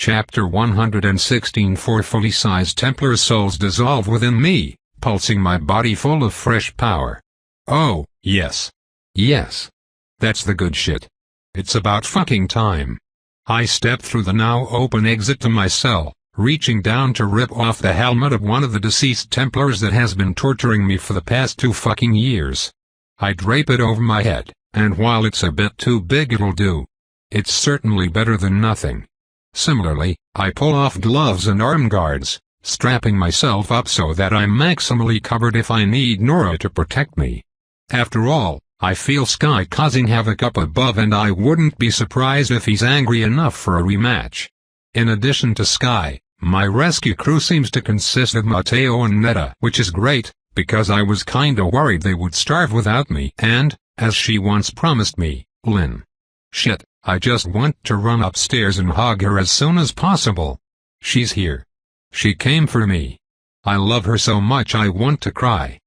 Chapter 116. Four fully sized Templar souls dissolve within me, pulsing my body full of fresh power. Oh, yes. Yes. That's the good shit. It's about fucking time. I step through the now open exit to my cell, reaching down to rip off the helmet of one of the deceased Templars that has been torturing me for the past 2 fucking years. I drape it over my head, and while it's a bit too big it'll do. It's certainly better than nothing. Similarly, I pull off gloves and arm guards, strapping myself up so that I'm maximally covered if I need Nora to protect me. After all, I feel Sky causing havoc up above and I wouldn't be surprised if he's angry enough for a rematch. In addition to Sky, my rescue crew seems to consist of Mateo and Netta, which is great, because I was kinda worried they would starve without me and, as she once promised me, Lynn. Shit. I just want to run upstairs and hug her as soon as possible. She's here. She came for me. I love her so much I want to cry.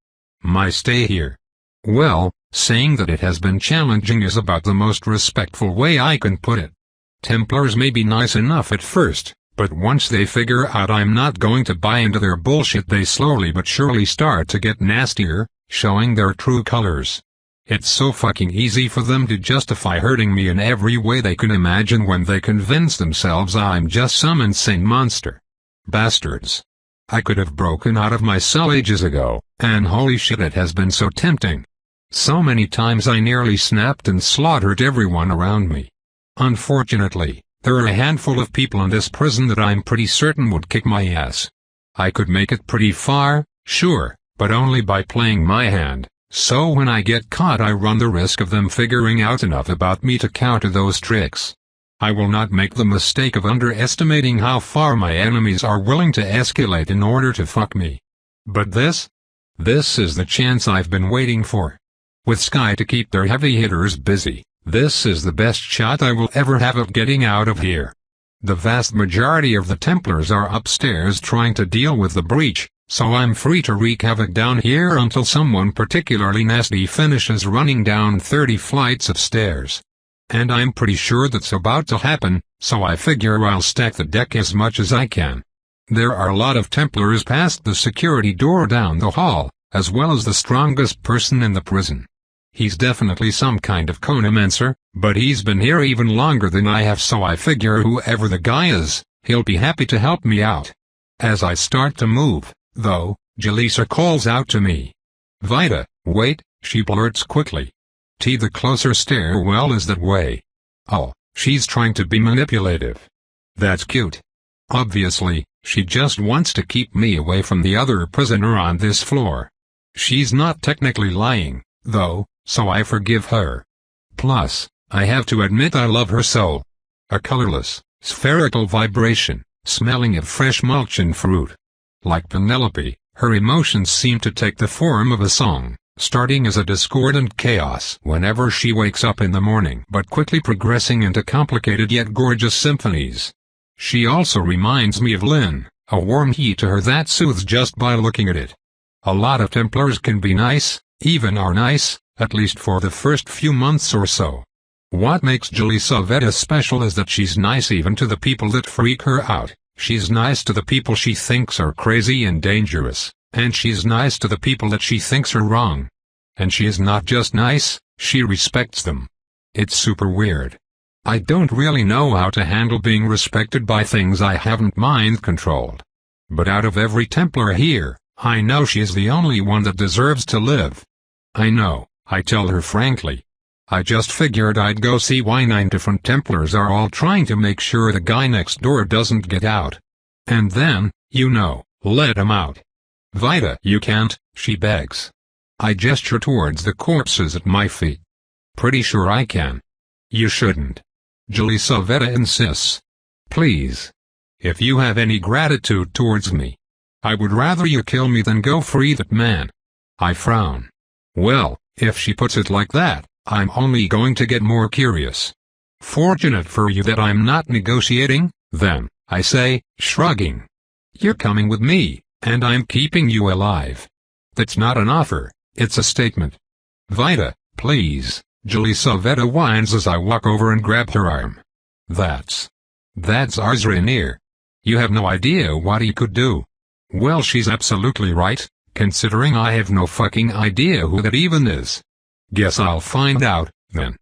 My stay here. Well, saying that it has been challenging is about the most respectful way I can put it. Templars may be nice enough at first, but once they figure out I'm not going to buy into their bullshit they slowly but surely start to get nastier, showing their true colors. It's so fucking easy for them to justify hurting me in every way they can imagine when they convince themselves I'm just some insane monster. Bastards. I could have broken out of my cell ages ago, and holy shit it has been so tempting. So many times I nearly snapped and slaughtered everyone around me. Unfortunately, there are a handful of people in this prison that I'm pretty certain would kick my ass. I could make it pretty far, sure, but only by playing my hand. So when I get caught I run the risk of them figuring out enough about me to counter those tricks. I will not make the mistake of underestimating how far my enemies are willing to escalate in order to fuck me. But this is the chance I've been waiting for. With Sky to keep their heavy hitters busy, this is the best shot I will ever have of getting out of here. The vast majority of the Templars are upstairs trying to deal with the breach, so I'm free to wreak havoc down here until someone particularly nasty finishes running down 30 flights of stairs. And I'm pretty sure that's about to happen, so I figure I'll stack the deck as much as I can. There are a lot of Templars past the security door down the hall, as well as the strongest person in the prison. He's definitely some kind of Conomancer, but he's been here even longer than I have, so I figure whoever the guy is, he'll be happy to help me out. As I start to move, though, Jaleesa calls out to me. Vita, wait, she blurts quickly. The closer stairwell is that way. Oh, she's trying to be manipulative. That's cute. Obviously, she just wants to keep me away from the other prisoner on this floor. She's not technically lying, though, so I forgive her. Plus, I have to admit I love her soul. A colorless, spherical vibration, smelling of fresh mulch and fruit. Like Penelope, her emotions seem to take the form of a song, starting as a discordant chaos whenever she wakes up in the morning but quickly progressing into complicated yet gorgeous symphonies. She also reminds me of Lynn, a warm heat to her that soothes just by looking at it. A lot of Templars can be nice, even are nice, at least for the first few months or so. What makes Jaleesa Veta special is that she's nice even to the people that freak her out. She's nice to the people she thinks are crazy and dangerous, and she's nice to the people that she thinks are wrong. And she is not just nice, she respects them. It's super weird. I don't really know how to handle being respected by things I haven't mind-controlled. But out of every Templar here, I know she's the only one that deserves to live. I know, I tell her frankly. I just figured I'd go see why 9 different Templars are all trying to make sure the guy next door doesn't get out. And then, let him out. Vita, you can't, she begs. I gesture towards the corpses at my feet. Pretty sure I can. You shouldn't. Jaleesa Veta insists. Please. If you have any gratitude towards me, I would rather you kill me than go free that man. I frown. Well, if she puts it like that, I'm only going to get more curious. Fortunate for you that I'm not negotiating, then, I say, shrugging. You're coming with me, and I'm keeping you alive. That's not an offer, it's a statement. Vita, please, Jaleesa Veta whines as I walk over and grab her arm. That's That's Arzranir. You have no idea what he could do. Well, she's absolutely right, considering I have no fucking idea who that even is. Guess I'll find out, then.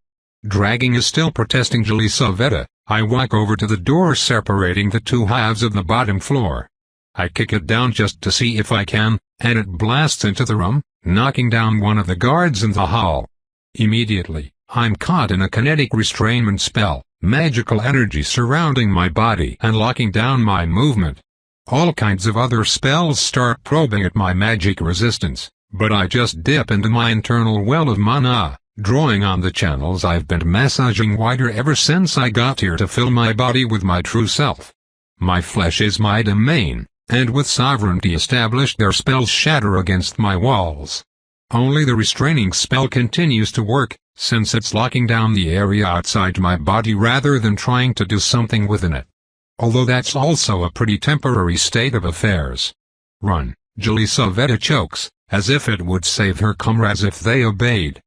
Dragging a still protesting Jelisaveta, I walk over to the door separating the two halves of the bottom floor. I kick it down just to see if I can, and it blasts into the room, knocking down one of the guards in the hall. Immediately, I'm caught in a kinetic restrainment spell, magical energy surrounding my body and locking down my movement. All kinds of other spells start probing at my magic resistance, but I just dip into my internal well of mana, drawing on the channels I've been massaging wider ever since I got here to fill my body with my true self. My flesh is my domain, and with sovereignty established their spells shatter against my walls. Only the restraining spell continues to work, since it's locking down the area outside my body rather than trying to do something within it. Although that's also a pretty temporary state of affairs. Run, Jelisaveta chokes, as if it would save her comrades if they obeyed.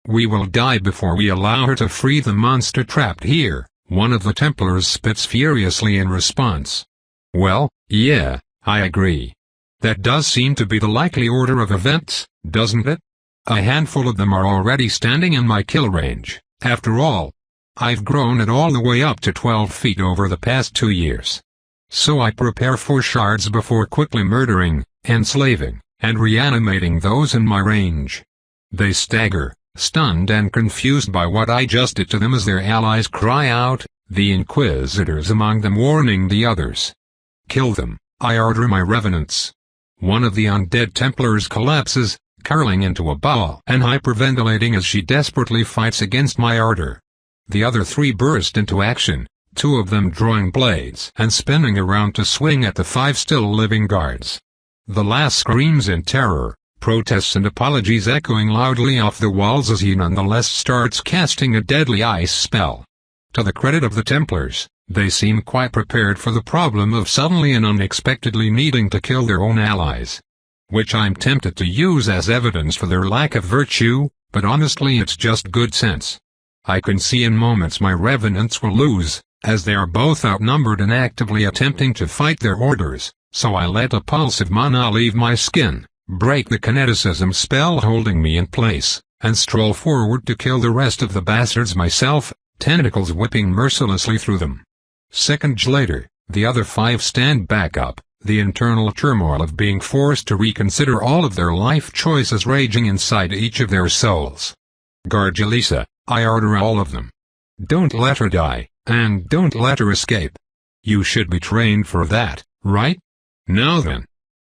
We will die before we allow her to free the monster trapped here, one of the Templars spits furiously in response. Well, yeah, I agree. That does seem to be the likely order of events, doesn't it? A handful of them are already standing in my kill range. After all, I've grown it all the way up to 12 feet over the past 2 years. So I prepare 4 shards before quickly murdering, enslaving, and reanimating those in my range. They stagger, stunned and confused by what I just did to them as their allies cry out, the inquisitors among them warning the others. Kill them, I order my revenants. One of the undead Templars collapses, curling into a ball and hyperventilating as she desperately fights against my order. The other 3 burst into action, 2 of them drawing blades and spinning around to swing at the 5 still living guards. The last screams in terror, protests and apologies echoing loudly off the walls as he nonetheless starts casting a deadly ice spell. To the credit of the Templars, they seem quite prepared for the problem of suddenly and unexpectedly needing to kill their own allies. Which I'm tempted to use as evidence for their lack of virtue, but honestly it's just good sense. I can see in moments my revenants will lose, as they are both outnumbered and actively attempting to fight their orders, so I let a pulse of mana leave my skin, break the kineticism spell holding me in place, and stroll forward to kill the rest of the bastards myself, tentacles whipping mercilessly through them. Seconds later, the other 5 stand back up, the internal turmoil of being forced to reconsider all of their life choices raging inside each of their souls. Guard Jelisa, I order all of them. Don't let her die, and don't let her escape. You should be trained for that, right? Now then.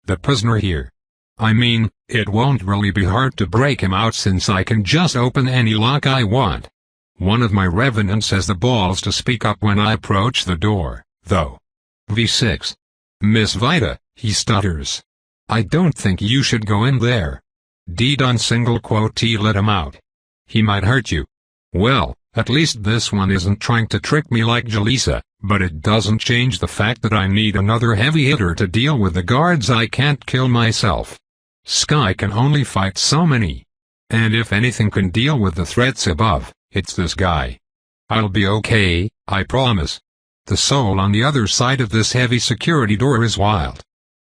The prisoner here. I mean, it won't really be hard to break him out since I can just open any lock I want. One of my revenants has the balls to speak up when I approach the door, though. V6. Miss Vita, he stutters. I don't think you should go in there. D-Don single quote let him out. He might hurt you. Well, at least this one isn't trying to trick me like Jelisa, but it doesn't change the fact that I need another heavy hitter to deal with the guards I can't kill myself. Sky can only fight so many. And if anything can deal with the threats above, it's this guy. I'll be okay, I promise. The soul on the other side of this heavy security door is wild.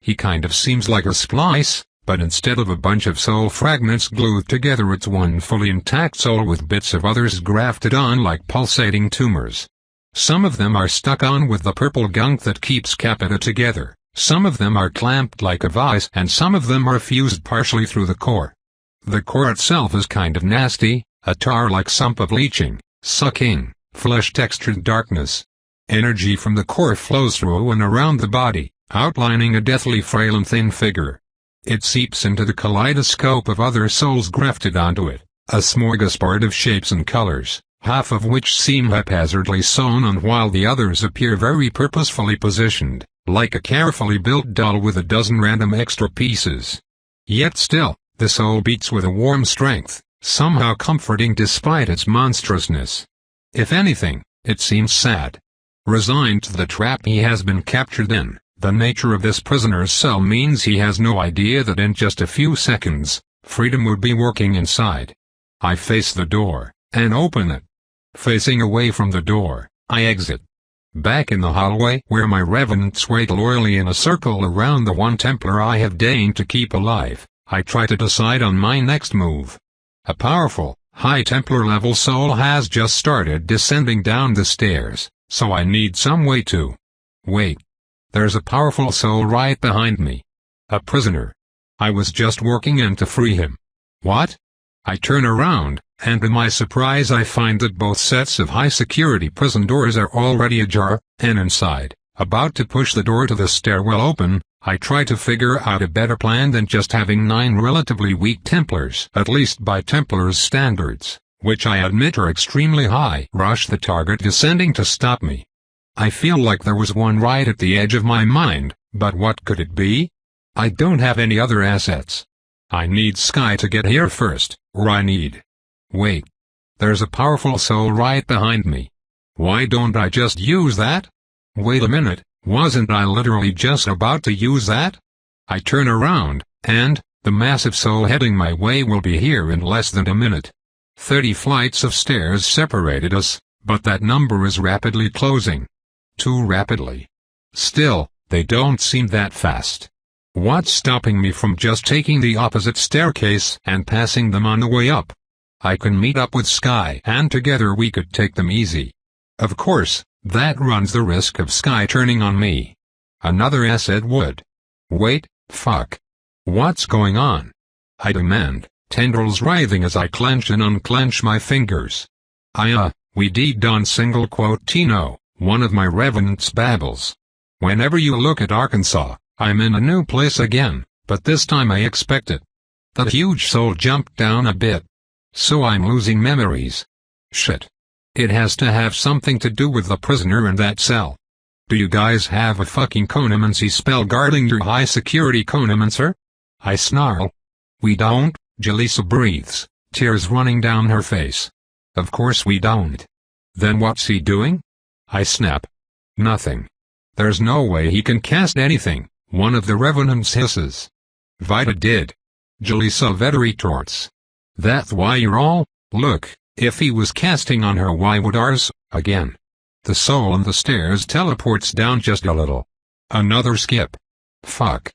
He kind of seems like a splice, but instead of a bunch of soul fragments glued together it's one fully intact soul with bits of others grafted on like pulsating tumors. Some of them are stuck on with the purple gunk that keeps Capita together, some of them are clamped like a vise and some of them are fused partially through the core. The core itself is kind of nasty, a tar-like sump of leaching, sucking, flesh-textured darkness. Energy from the core flows through and around the body, outlining a deathly frail and thin figure. It seeps into the kaleidoscope of other souls grafted onto it, a smorgasbord of shapes and colors, half of which seem haphazardly sewn on while the others appear very purposefully positioned, like a carefully built doll with a dozen random extra pieces. Yet still, the soul beats with a warm strength, somehow comforting despite its monstrousness. If anything, it seems sad. Resigned to the trap he has been captured in, the nature of this prisoner's cell means he has no idea that in just a few seconds, freedom would be working inside. I face the door, and open it. Facing away from the door, I exit. Back in the hallway where my revenants wait loyally in a circle around the one Templar I have deigned to keep alive, I try to decide on my next move. A powerful, high Templar level soul has just started descending down the stairs, so I need some way to... Wait. There's a powerful soul right behind me. A prisoner. I was just working in to free him. What? I turn around, and to my surprise I find that both sets of high-security prison doors are already ajar, and inside, about to push the door to the stairwell open, I try to figure out a better plan than just having 9 relatively weak Templars, at least by Templars' standards, which I admit are extremely high, rush the target descending to stop me. I feel like there was one right at the edge of my mind, but what could it be? I don't have any other assets. I need Sky to get here first, or I need... Wait. There's a powerful soul right behind me. Why don't I just use that? Wait a minute, wasn't I literally just about to use that? I turn around, and, the massive soul heading my way will be here in less than a minute. 30 flights of stairs separated us, but that number is rapidly closing. Too rapidly. Still, they don't seem that fast. What's stopping me from just taking the opposite staircase and passing them on the way up? I can meet up with Sky and together we could take them easy. Of course, that runs the risk of Sky turning on me. Another asset would. Wait, fuck. What's going on? I demand, tendrils writhing as I clench and unclench my fingers. We did on single quote Tino, one of my revenants babbles. Whenever you look at Arkansas, I'm in a new place again, but this time I expect it. The huge soul jumped down a bit. So I'm losing memories. Shit. It has to have something to do with the prisoner in that cell. Do you guys have a fucking conomancy spell guarding your high-security conomancer? I snarl. We don't, Jaleesa breathes, tears running down her face. Of course we don't. Then what's he doing? I snap. Nothing. There's no way he can cast anything, one of the revenants hisses. Vita did. Jaleesa Veta retorts. That's why you're all, look, if he was casting on her why would ours, again. The soul on the stairs teleports down just a little. Another skip. Fuck.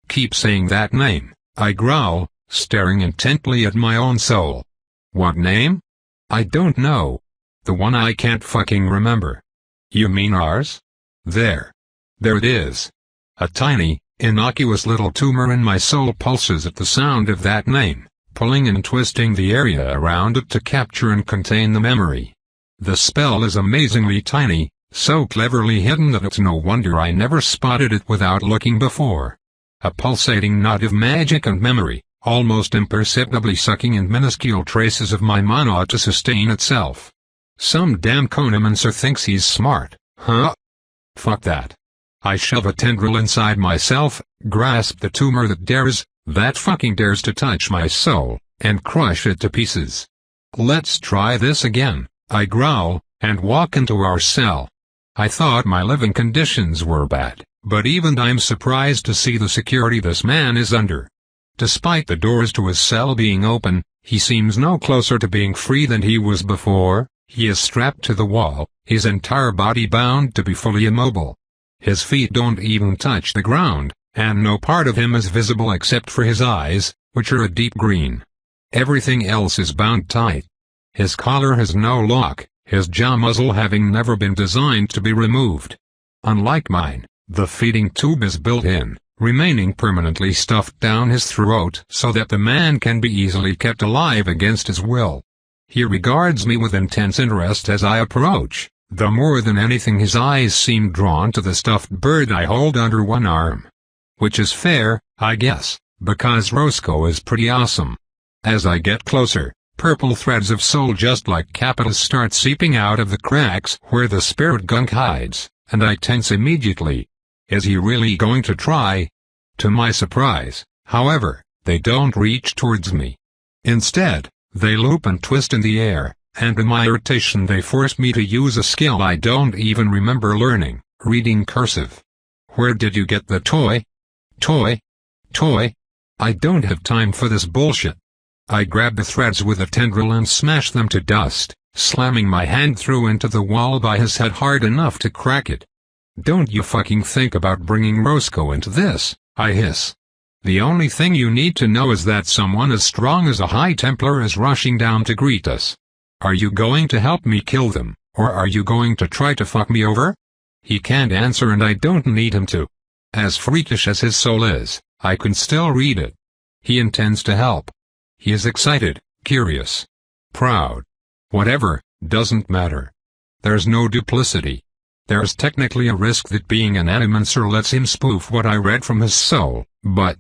Keep saying that name, I growl, staring intently at my own soul. What name? I don't know. The one I can't fucking remember. You mean ours? There. There it is. A tiny, innocuous little tumor in my soul pulses at the sound of that name, pulling and twisting the area around it to capture and contain the memory. The spell is amazingly tiny, so cleverly hidden that it's no wonder I never spotted it without looking before. A pulsating knot of magic and memory, almost imperceptibly sucking in minuscule traces of my mana to sustain itself. Some damn conomancer thinks he's smart, huh? Fuck that. I shove a tendril inside myself, grasp the tumor that fucking dares to touch my soul, and crush it to pieces. Let's try this again, I growl, and walk into our cell. I thought my living conditions were bad, but even I'm surprised to see the security this man is under. Despite the doors to his cell being open, he seems no closer to being free than he was before. He is strapped to the wall, his entire body bound to be fully immobile. His feet don't even touch the ground, and no part of him is visible except for his eyes, which are a deep green. Everything else is bound tight. His collar has no lock, his jaw muzzle having never been designed to be removed. Unlike mine, the feeding tube is built in, remaining permanently stuffed down his throat so that the man can be easily kept alive against his will. He regards me with intense interest as I approach, though more than anything his eyes seem drawn to the stuffed bird I hold under one arm. Which is fair, I guess, because Roscoe is pretty awesome. As I get closer, purple threads of soul just like capitals start seeping out of the cracks where the spirit gunk hides, and I tense immediately. Is he really going to try? To my surprise, however, they don't reach towards me. Instead, they loop and twist in the air, and in my irritation they force me to use a skill I don't even remember learning, reading cursive. Where did you get the toy? Toy? I don't have time for this bullshit. I grab the threads with a tendril and smash them to dust, slamming my hand through into the wall by his head hard enough to crack it. "Don't you fucking think about bringing Roscoe into this," I hiss. "The only thing you need to know is that someone as strong as a High Templar is rushing down to greet us. Are you going to help me kill them, or are you going to try to fuck me over?" He can't answer and I don't need him to. As freakish as his soul is, I can still read it. He intends to help. He is excited, curious, proud. Whatever, doesn't matter. There's no duplicity. There's technically a risk that being an animancer lets him spoof what I read from his soul, but,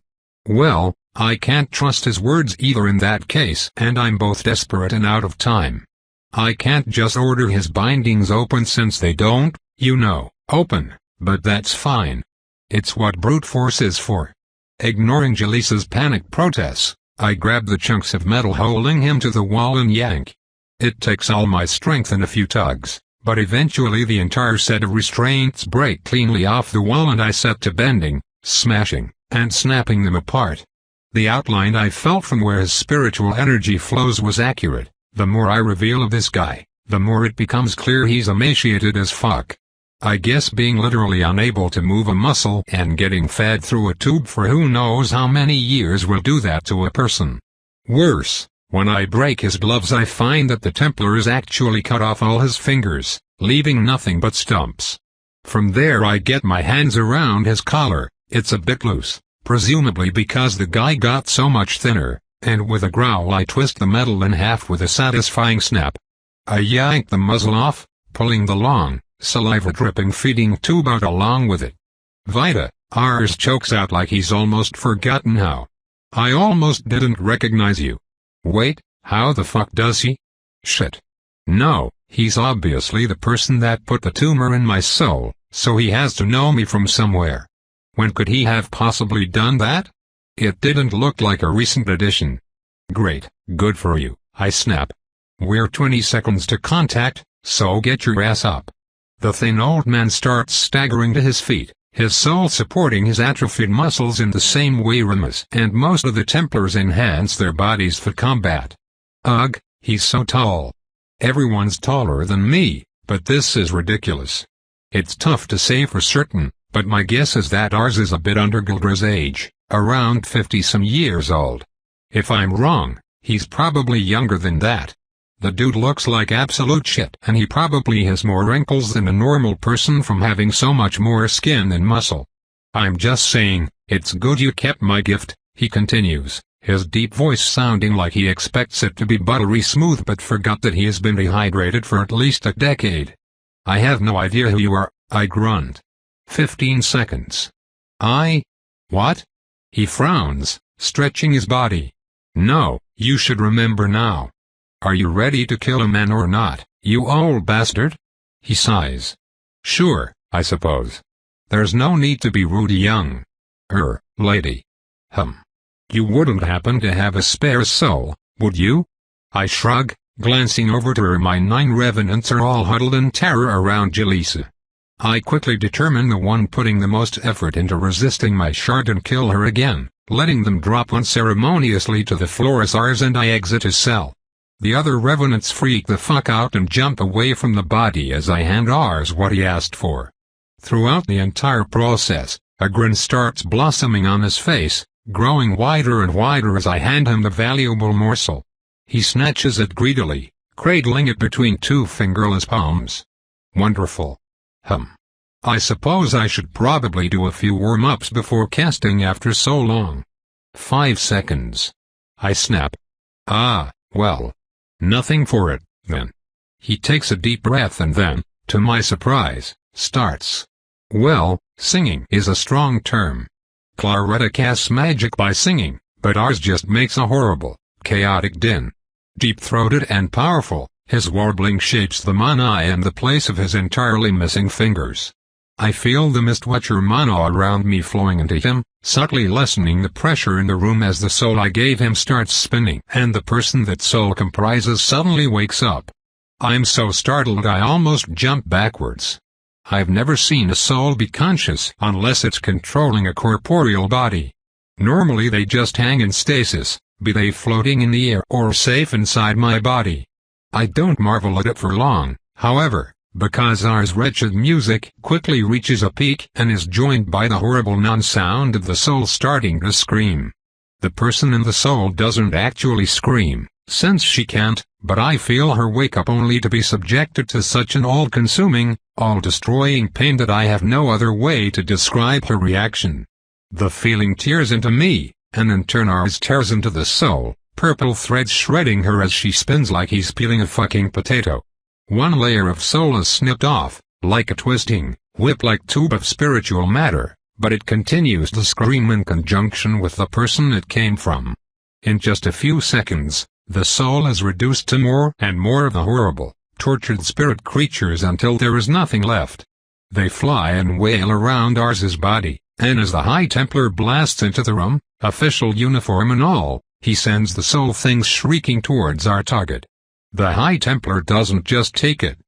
well, I can't trust his words either in that case, and I'm both desperate and out of time. I can't just order his bindings open since they don't, you know, open, but that's fine. It's what brute force is for. Ignoring Jaleesa's panic protests, I grab the chunks of metal holding him to the wall and yank. It takes all my strength and a few tugs, but eventually the entire set of restraints break cleanly off the wall and I set to bending, smashing, and snapping them apart. The outline I felt from where his spiritual energy flows was accurate. The more I reveal of this guy, the more it becomes clear he's emaciated as fuck. I guess being literally unable to move a muscle and getting fed through a tube for who knows how many years will do that to a person. Worse, when I break his gloves I find that the Templars actually cut off all his fingers, leaving nothing but stumps. From there I get my hands around his collar. It's a bit loose, presumably because the guy got so much thinner, and with a growl I twist the metal in half with a satisfying snap. I yank the muzzle off, pulling the long, saliva-dripping feeding tube out along with it. "Vita," Ars chokes out like he's almost forgotten how. "I almost didn't recognize you." "Wait, how the fuck does he?" "Shit. No, he's obviously the person that put the tumor in my soul, so he has to know me from somewhere. When could he have possibly done that? It didn't look like a recent addition." "Great, good for you," I snap. "We're 20 seconds to contact, so get your ass up." The thin old man starts staggering to his feet, his soul supporting his atrophied muscles in the same way Ramas and most of the Templars enhance their bodies for combat. Ugh, he's so tall. Everyone's taller than me, but this is ridiculous. It's tough to say for certain, but my guess is that Ars is a bit under Gildra's age, around 50-some years old. If I'm wrong, he's probably younger than that. The dude looks like absolute shit and he probably has more wrinkles than a normal person from having so much more skin and muscle. "I'm just saying, it's good you kept my gift," he continues, his deep voice sounding like he expects it to be buttery smooth but forgot that he has been dehydrated for at least a decade. "I have no idea who you are," I grunt. 15 seconds. What? He frowns, stretching his body. "No, you should remember now. Are you ready to kill a man or not, you old bastard?" He sighs. "Sure, I suppose. There's no need to be rude young. Lady. You wouldn't happen to have a spare soul, would you?" I shrug, glancing over to where my 9 revenants are all huddled in terror around Jaleesa. I quickly determine the one putting the most effort into resisting my shard and kill her again, letting them drop unceremoniously to the floor as Ars and I exit his cell. The other revenants freak the fuck out and jump away from the body as I hand Ars what he asked for. Throughout the entire process, a grin starts blossoming on his face, growing wider and wider as I hand him the valuable morsel. He snatches it greedily, cradling it between 2 fingerless palms. Wonderful. I suppose I should probably do a few warm-ups before casting after so long. 5 seconds. I snap. Well. Nothing for it, then. He takes a deep breath and then, to my surprise, starts. Well, singing is a strong term. Claretta casts magic by singing, but Ars just makes a horrible, chaotic din. Deep-throated and powerful, his warbling shapes the mana in the place of his entirely missing fingers. I feel the Mistwatcher mana around me flowing into him, subtly lessening the pressure in the room as the soul I gave him starts spinning and the person that soul comprises suddenly wakes up. I'm so startled I almost jump backwards. I've never seen a soul be conscious unless it's controlling a corporeal body. Normally they just hang in stasis, be they floating in the air or safe inside my body. I don't marvel at it for long, however, because ours wretched music quickly reaches a peak and is joined by the horrible non-sound of the soul starting to scream. The person in the soul doesn't actually scream, since she can't, but I feel her wake up only to be subjected to such an all-consuming, all-destroying pain that I have no other way to describe her reaction. The feeling tears into me, and in turn ours tears into the soul, purple threads shredding her as she spins like he's peeling a fucking potato. One layer of soul is snipped off, like a twisting, whip-like tube of spiritual matter, but it continues to scream in conjunction with the person it came from. In just a few seconds, the soul is reduced to more and more of the horrible, tortured spirit creatures until there is nothing left. They fly and wail around Ars's body, and as the High Templar blasts into the room, official uniform and all, he sends the soul things shrieking towards our target. The High Templar doesn't just take it.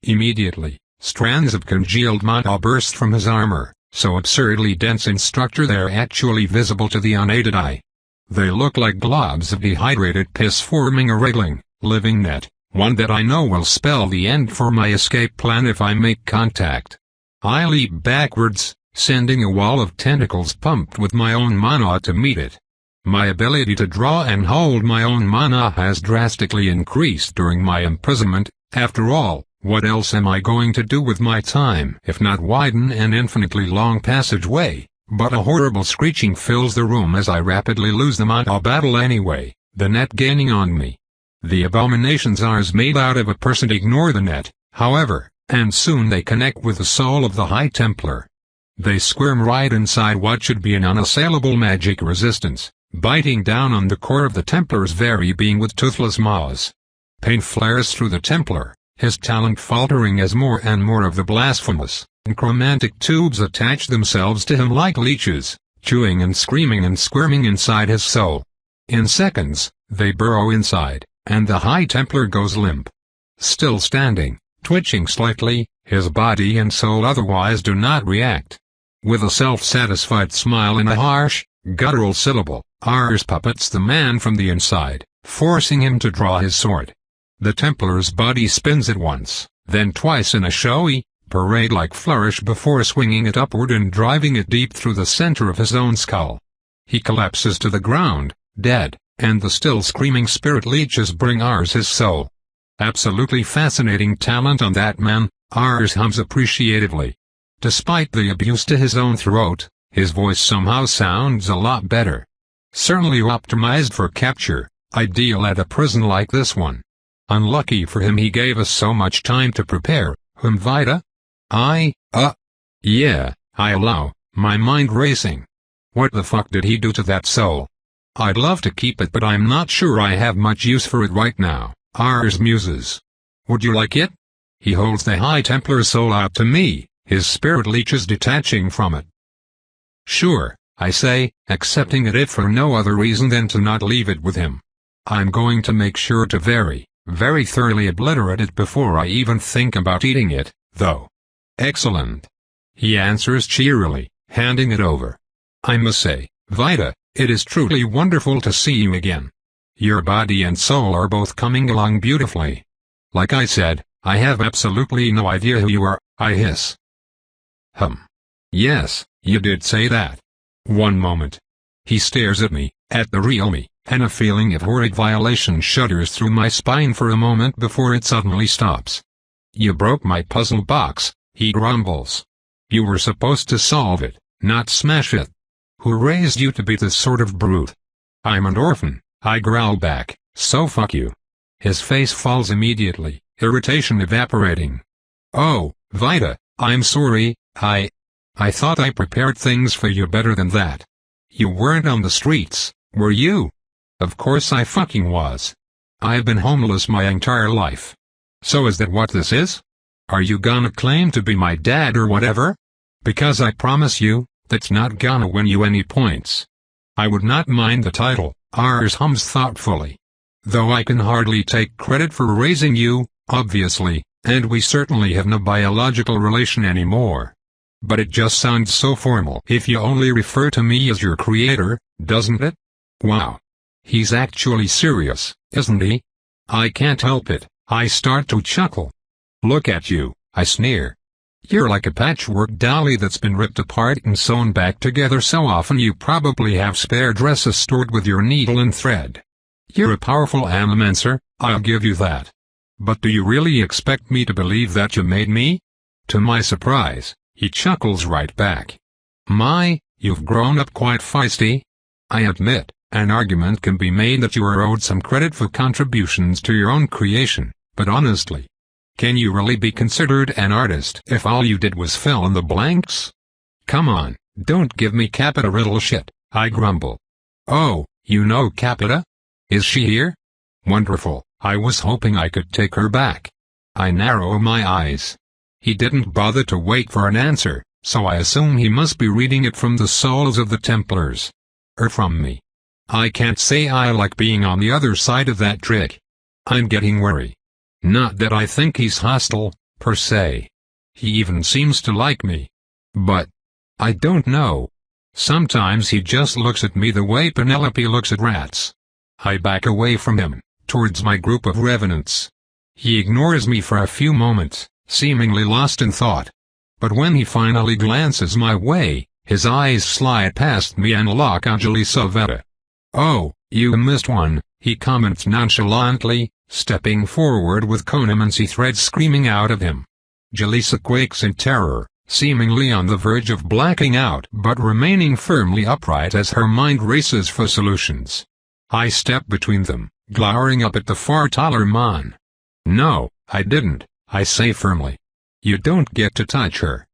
Immediately, strands of congealed mana burst from his armor, so absurdly dense in structure they're actually visible to the unaided eye. They look like globs of dehydrated piss forming a wriggling, living net, one that I know will spell the end for my escape plan if I make contact. I leap backwards, sending a wall of tentacles pumped with my own mana to meet it. My ability to draw and hold my own mana has drastically increased during my imprisonment. After all, what else am I going to do with my time if not widen an infinitely long passageway? But a horrible screeching fills the room as I rapidly lose the mana battle anyway, the net gaining on me. The abominations ours made out of a person ignore the net, however, and soon they connect with the soul of the High Templar. They squirm right inside what should be an unassailable magic resistance, biting down on the core of the Templar's very being with toothless maws. Pain flares through the Templar, his talent faltering as more and more of the blasphemous, necromantic tubes attach themselves to him like leeches, chewing and screaming and squirming inside his soul. In seconds, they burrow inside, and the High Templar goes limp. Still standing, twitching slightly, his body and soul otherwise do not react. With a self-satisfied smile and a harsh, guttural syllable, Ars puppets the man from the inside, forcing him to draw his sword. The Templar's body spins at once, then twice in a showy, parade-like flourish before swinging it upward and driving it deep through the center of his own skull. He collapses to the ground, dead, and the still screaming spirit leeches bring Ars his soul. Absolutely fascinating talent on that man, Ars hums appreciatively. Despite the abuse to his own throat, his voice somehow sounds a lot better. Certainly optimized for capture, ideal at a prison like this one. Unlucky for him he gave us so much time to prepare, Vita? Yeah, I allow, my mind racing. What the fuck did he do to that soul? I'd love to keep it but I'm not sure I have much use for it right now, Ars muses. Would you like it? He holds the High Templar's soul out to me, his spirit leeches detaching from it. Sure, I say, accepting it if for no other reason than to not leave it with him. I'm going to make sure to very thoroughly obliterate it before I even think about eating it, though. Excellent. He answers cheerily, handing it over. I must say, Vita, it is truly wonderful to see you again. Your body and soul are both coming along beautifully. Like I said, I have absolutely no idea who you are, I hiss. Yes, you did say that. One moment. He stares at me, at the real me, and a feeling of horrid violation shudders through my spine for a moment before it suddenly stops. You broke my puzzle box, he grumbles. You were supposed to solve it, not smash it. Who raised you to be this sort of brute? I'm an orphan, I growl back, so fuck you. His face falls immediately, irritation evaporating. Oh, Vita, I'm sorry, I thought I prepared things for you better than that. You weren't on the streets, were you? Of course I fucking was. I've been homeless my entire life. So is that what this is? Are you gonna claim to be my dad or whatever? Because I promise you, that's not gonna win you any points. I would not mind the title, Ars hums thoughtfully. Though I can hardly take credit for raising you, obviously, and we certainly have no biological relation anymore. But it just sounds so formal if you only refer to me as your creator, doesn't it? Wow. He's actually serious, isn't he? I can't help it, I start to chuckle. Look at you, I sneer. You're like a patchwork dolly that's been ripped apart and sewn back together so often you probably have spare dresses stored with your needle and thread. You're a powerful animancer, I'll give you that. But do you really expect me to believe that you made me? To my surprise, he chuckles right back. My, you've grown up quite feisty. I admit, an argument can be made that you are owed some credit for contributions to your own creation, but honestly, can you really be considered an artist if all you did was fill in the blanks? Come on, don't give me Capita riddle shit, I grumble. Oh, you know Capita? Is she here? Wonderful, I was hoping I could take her back. I narrow my eyes. He didn't bother to wait for an answer, so I assume he must be reading it from the souls of the Templars. Or from me. I can't say I like being on the other side of that trick. I'm getting wary. Not that I think he's hostile, per se. He even seems to like me. But I don't know. Sometimes he just looks at me the way Penelope looks at rats. I back away from him, towards my group of revenants. He ignores me for a few moments, seemingly lost in thought. But when he finally glances my way, his eyes slide past me and lock on Jalisa Veta. Oh, you missed one, he comments nonchalantly, stepping forward with conamancy thread screaming out of him. Jalisa quakes in terror, seemingly on the verge of blacking out but remaining firmly upright as her mind races for solutions. I step between them, glowering up at the far taller man. No, I didn't, I say firmly. You don't get to touch her.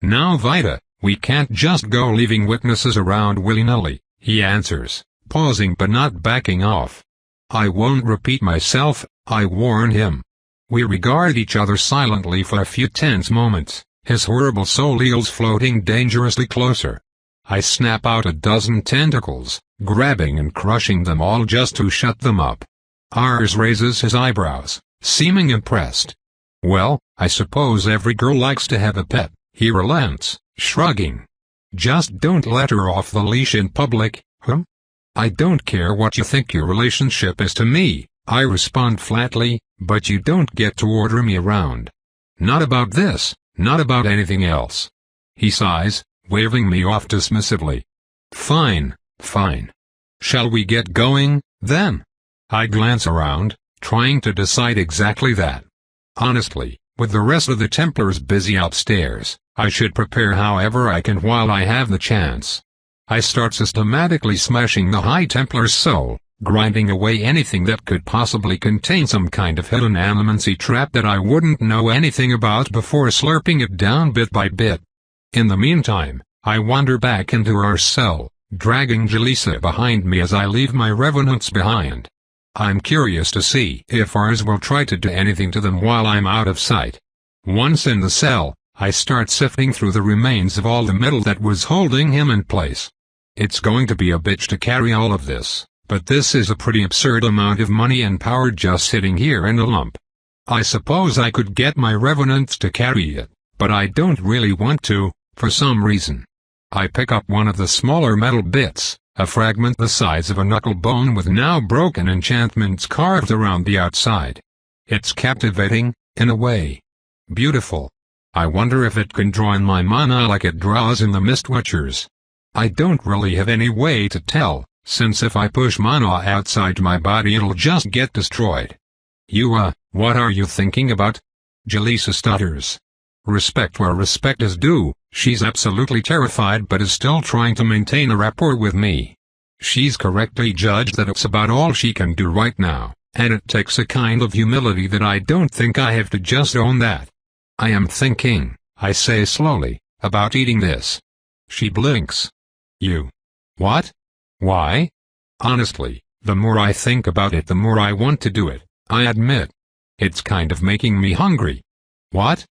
Now Vita, we can't just go leaving witnesses around willy-nilly, he answers, pausing but not backing off. I won't repeat myself, I warn him. We regard each other silently for a few tense moments, his horrible soul eels floating dangerously closer. I snap out a dozen tentacles, grabbing and crushing them all just to shut them up. Ars raises his eyebrows, seeming impressed. Well, I suppose every girl likes to have a pet, he relents, shrugging. Just don't let her off the leash in public, I don't care what you think your relationship is to me, I respond flatly, but you don't get to order me around. Not about this, not about anything else. He sighs, waving me off dismissively. Fine, fine. Shall we get going, then? I glance around, trying to decide exactly that. Honestly, with the rest of the Templars busy upstairs, I should prepare however I can while I have the chance. I start systematically smashing the High Templar's soul, grinding away anything that could possibly contain some kind of hidden animancy trap that I wouldn't know anything about before slurping it down bit by bit. In the meantime, I wander back into our cell, dragging Jalisa behind me as I leave my revenants behind. I'm curious to see if Ars will try to do anything to them while I'm out of sight. Once in the cell, I start sifting through the remains of all the metal that was holding him in place. It's going to be a bitch to carry all of this, but this is a pretty absurd amount of money and power just sitting here in a lump. I suppose I could get my revenants to carry it, but I don't really want to, for some reason. I pick up one of the smaller metal bits, a fragment the size of a knuckle bone with now broken enchantments carved around the outside. It's captivating, in a way. Beautiful. I wonder if it can draw in my mana like it draws in the Mistwatchers. I don't really have any way to tell, since if I push mana outside my body it'll just get destroyed. What are you thinking about? Jalisa stutters. Respect where respect is due, she's absolutely terrified but is still trying to maintain a rapport with me. She's correctly judged that it's about all she can do right now, and it takes a kind of humility that I don't think I have to just own that. I am thinking, I say slowly, about eating this. She blinks. You. What? Why? Honestly, the more I think about it the more I want to do it, I admit. It's kind of making me hungry. What?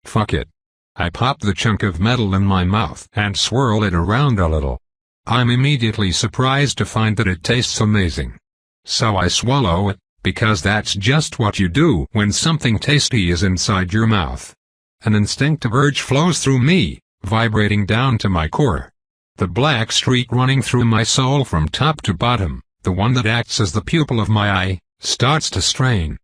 Fuck it. I pop the chunk of metal in my mouth and swirl it around a little. I'm immediately surprised to find that it tastes amazing. So I swallow it, because that's just what you do when something tasty is inside your mouth. An instinctive urge flows through me, vibrating down to my core. The black streak running through my soul from top to bottom, the one that acts as the pupil of my eye, starts to strain.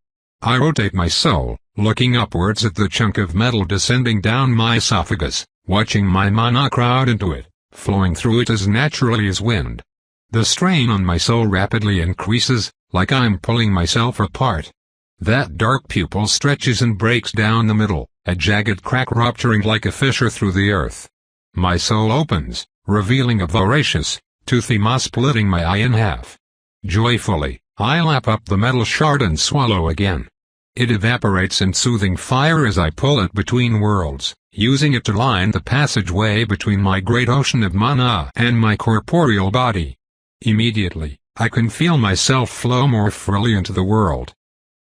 I rotate my soul, looking upwards at the chunk of metal descending down my esophagus, watching my mana crowd into it, flowing through it as naturally as wind. The strain on my soul rapidly increases, like I'm pulling myself apart. That dark pupil stretches and breaks down the middle, a jagged crack rupturing like a fissure through the earth. My soul opens, revealing a voracious, toothy maw splitting my eye in half. Joyfully, I lap up the metal shard and swallow again. It evaporates in soothing fire as I pull it between worlds, using it to line the passageway between my great ocean of mana and my corporeal body. Immediately, I can feel myself flow more freely into the world.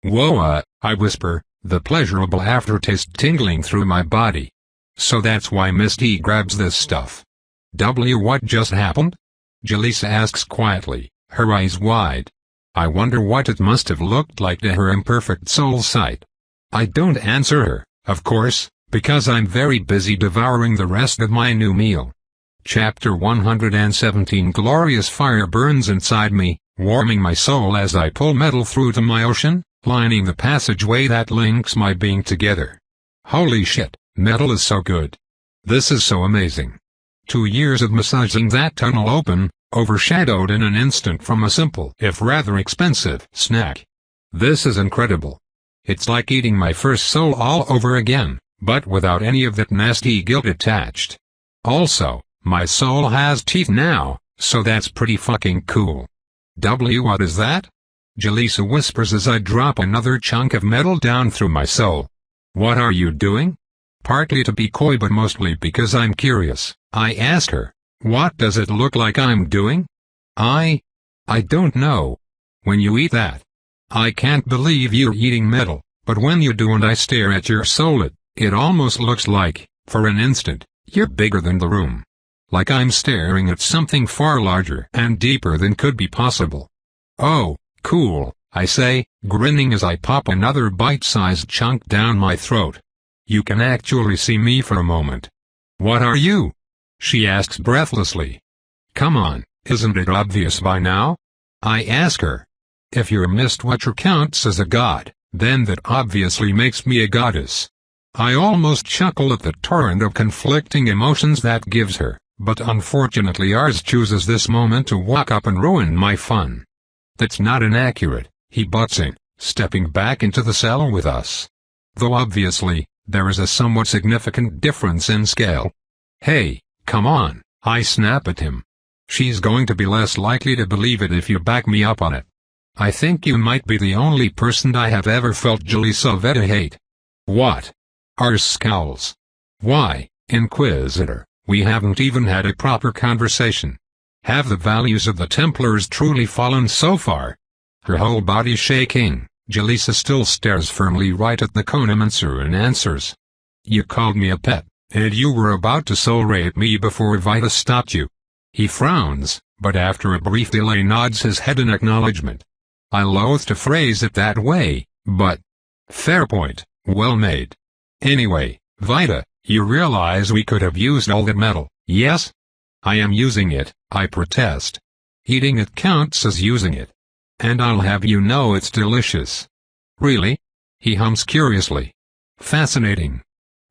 Whoa, I whisper, the pleasurable aftertaste tingling through my body. So that's why Misty grabs this stuff. What just happened? Jaleesa asks quietly, her eyes wide. I wonder what it must have looked like to her imperfect soul sight. I don't answer her, of course, because I'm very busy devouring the rest of my new meal. Chapter 117. Glorious fire burns inside me, warming my soul as I pull metal through to my ocean, lining the passageway that links my being together. Holy shit, metal is so good. This is so amazing. 2 years of massaging that tunnel open, overshadowed in an instant from a simple if rather expensive snack. This is incredible. It's like eating my first soul all over again, but without any of that nasty guilt attached. Also, my soul has teeth now, so that's pretty fucking cool. What is that? Jaleesa whispers as I drop another chunk of metal down through my soul. What are you doing? Partly to be coy but mostly because I'm curious, I ask her. What does it look like I'm doing? I don't know. When you eat that, I can't believe you're eating metal, but when you do and I stare at your soul it almost looks like, for an instant, you're bigger than the room. Like I'm staring at something far larger and deeper than could be possible. Oh, cool, I say, grinning as I pop another bite-sized chunk down my throat. You can actually see me for a moment. What are you? She asks breathlessly. Come on, isn't it obvious by now? I ask her. If your missed watcher counts as a god, then that obviously makes me a goddess. I almost chuckle at the torrent of conflicting emotions that gives her, but unfortunately ours chooses this moment to walk up and ruin my fun. That's not inaccurate, he butts in, stepping back into the cell with us. Though obviously, there is a somewhat significant difference in scale. Hey, come on, I snap at him. She's going to be less likely to believe it if you back me up on it. I think you might be the only person I have ever felt Jaleesa Veta hate. What? Ars scowls. Why, Inquisitor, we haven't even had a proper conversation. Have the values of the Templars truly fallen so far? Her whole body shaking, Jaleesa still stares firmly right at the Conomancer and answers. You called me a pet, and you were about to soul rape me before Vita stopped you. He frowns, but after a brief delay nods his head in acknowledgement. I loathe to phrase it that way, but... fair point, well made. Anyway, Vita, you realize we could have used all that metal, yes? I am using it, I protest. Eating it counts as using it. And I'll have you know it's delicious. Really? He hums curiously. Fascinating.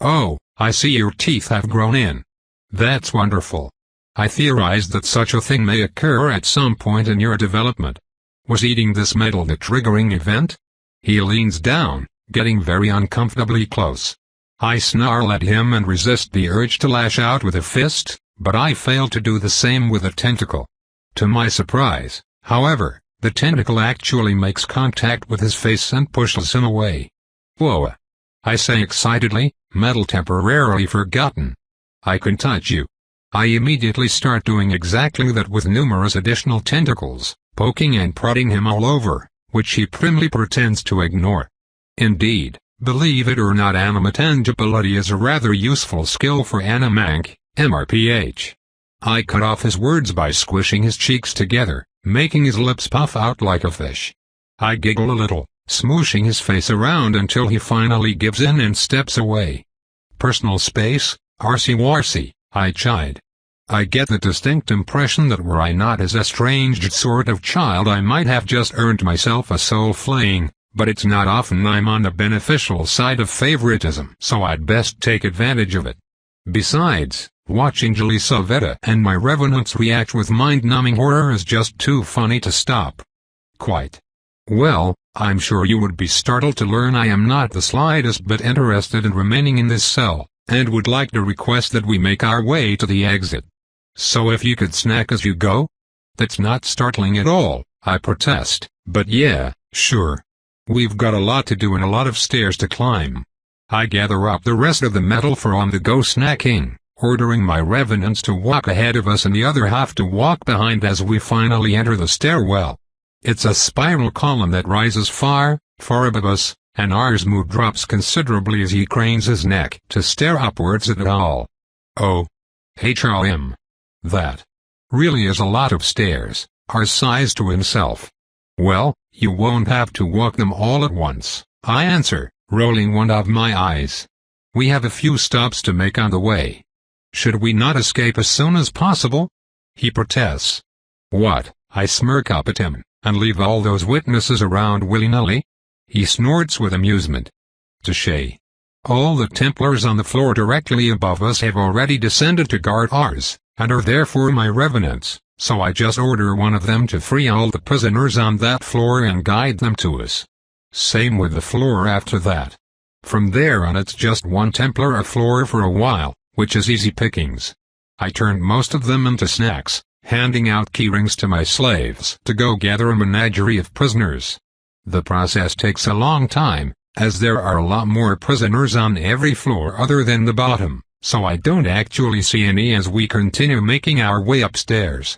Oh, I see your teeth have grown in. That's wonderful. I theorized that such a thing may occur at some point in your development. Was eating this metal the triggering event? He leans down, getting very uncomfortably close. I snarl at him and resist the urge to lash out with a fist, but I fail to do the same with a tentacle. To my surprise, however, the tentacle actually makes contact with his face and pushes him away. Whoa! I say excitedly, metal temporarily forgotten. I can touch you. I immediately start doing exactly that with numerous additional tentacles, poking and prodding him all over, which he primly pretends to ignore. Indeed, believe it or not, animatangibility is a rather useful skill for Animank, MRPH. I cut off his words by squishing his cheeks together, making his lips puff out like a fish. I giggle a little, smooshing his face around until he finally gives in and steps away. Personal space, arsey-warsey, I chide. I get the distinct impression that were I not as estranged sort of child I might have just earned myself a soul flaying, but it's not often I'm on the beneficial side of favoritism, so I'd best take advantage of it. Besides, watching Jelisaveta and my revenants react with mind-numbing horror is just too funny to stop. Quite. Well, I'm sure you would be startled to learn I am not the slightest bit interested in remaining in this cell, and would like to request that we make our way to the exit. So if you could snack as you go? That's not startling at all, I protest, but yeah, sure. We've got a lot to do and a lot of stairs to climb. I gather up the rest of the metal for on-the-go snacking, ordering my revenants to walk ahead of us and the other half to walk behind as we finally enter the stairwell. It's a spiral column that rises far, far above us, and Thundamoo drops considerably as he cranes his neck to stare upwards at it all. Oh. That really is a lot of stairs, Thundamoo sighs to himself. Well, you won't have to walk them all at once, I answer, rolling one of my eyes. We have a few stops to make on the way. Should we not escape as soon as possible? He protests. What? I smirk up at him, and leave all those witnesses around willy-nilly? He snorts with amusement. Touché. All the Templars on the floor directly above us have already descended to guard ours, and are therefore my revenants, so I just order one of them to free all the prisoners on that floor and guide them to us. Same with the floor after that. From there on it's just one Templar a floor for a while, which is easy pickings. I turned most of them into snacks, handing out keyrings to my slaves to go gather a menagerie of prisoners. The process takes a long time, as there are a lot more prisoners on every floor other than the bottom, so I don't actually see any as we continue making our way upstairs.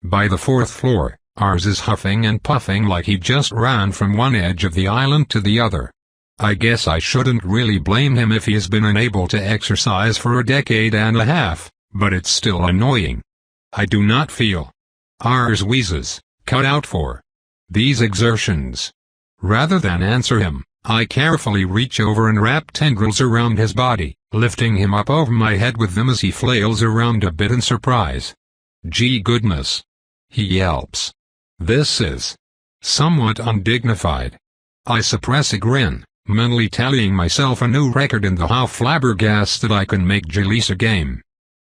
By the fourth floor, ours is huffing and puffing like he just ran from one edge of the island to the other. I guess I shouldn't really blame him if he has been unable to exercise for a decade and a half, but it's still annoying. I do not feel ours wheezes cut out for these exertions. Rather than answer him, I carefully reach over and wrap tendrils around his body, lifting him up over my head with them as he flails around a bit in surprise. Gee goodness! He yelps. This is somewhat undignified. I suppress a grin, mentally tallying myself a new record in the how flabbergasted I can make Jelisa game.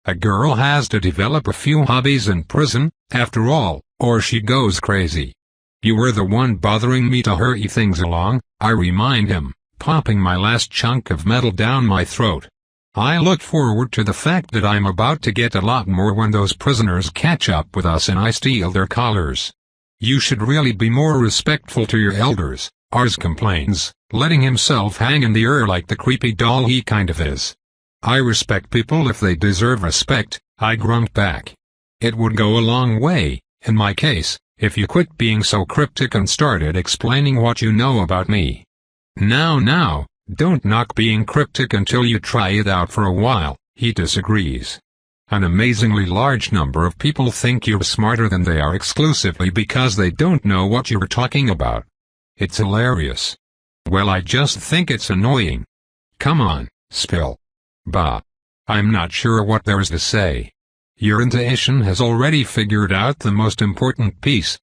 A girl has to develop a few hobbies in prison, after all, or she goes crazy. You were the one bothering me to hurry things along, I remind him, popping my last chunk of metal down my throat. I look forward to the fact that I'm about to get a lot more when those prisoners catch up with us and I steal their collars. You should really be more respectful to your elders, Thundamoo complains, letting himself hang in the air like the creepy doll he kind of is. I respect people if they deserve respect, I grunt back. It would go a long way, in my case, if you quit being so cryptic and started explaining what you know about me. Now, don't knock being cryptic until you try it out for a while, he disagrees. An amazingly large number of people think you're smarter than they are exclusively because they don't know what you're talking about. It's hilarious. Well, I just think it's annoying. Come on, spill. Bah. I'm not sure what there is to say. Your intuition has already figured out the most important piece,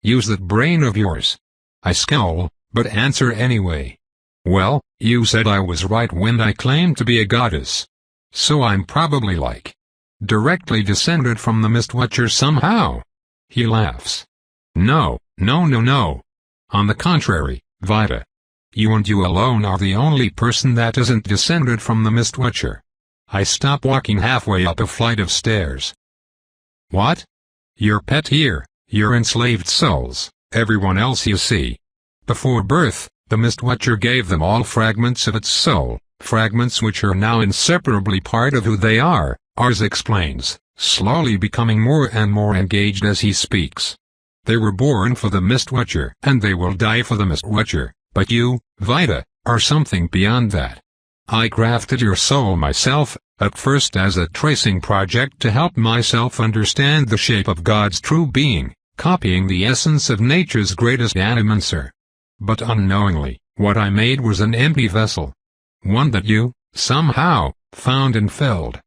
Use that brain of yours. I scowl, but answer anyway. Well, you said I was right when I claimed to be a goddess. So I'm probably directly descended from the Mistwatcher somehow. He laughs. No. On the contrary, Vita. You and you alone are the only person that isn't descended from the Mistwatcher. I stop walking halfway up a flight of stairs. What? Your pet here, your enslaved souls, everyone else you see. Before birth, the Mistwatcher gave them all fragments of its soul, fragments which are now inseparably part of who they are, Thundamoo explains, slowly becoming more and more engaged as he speaks. They were born for the Mistwatcher, and they will die for the Mistwatcher, but you, Vita, are something beyond that. I crafted your soul myself, at first as a tracing project to help myself understand the shape of God's true being, copying the essence of nature's greatest animancer. But unknowingly, what I made was an empty vessel. One that you, somehow, found and filled.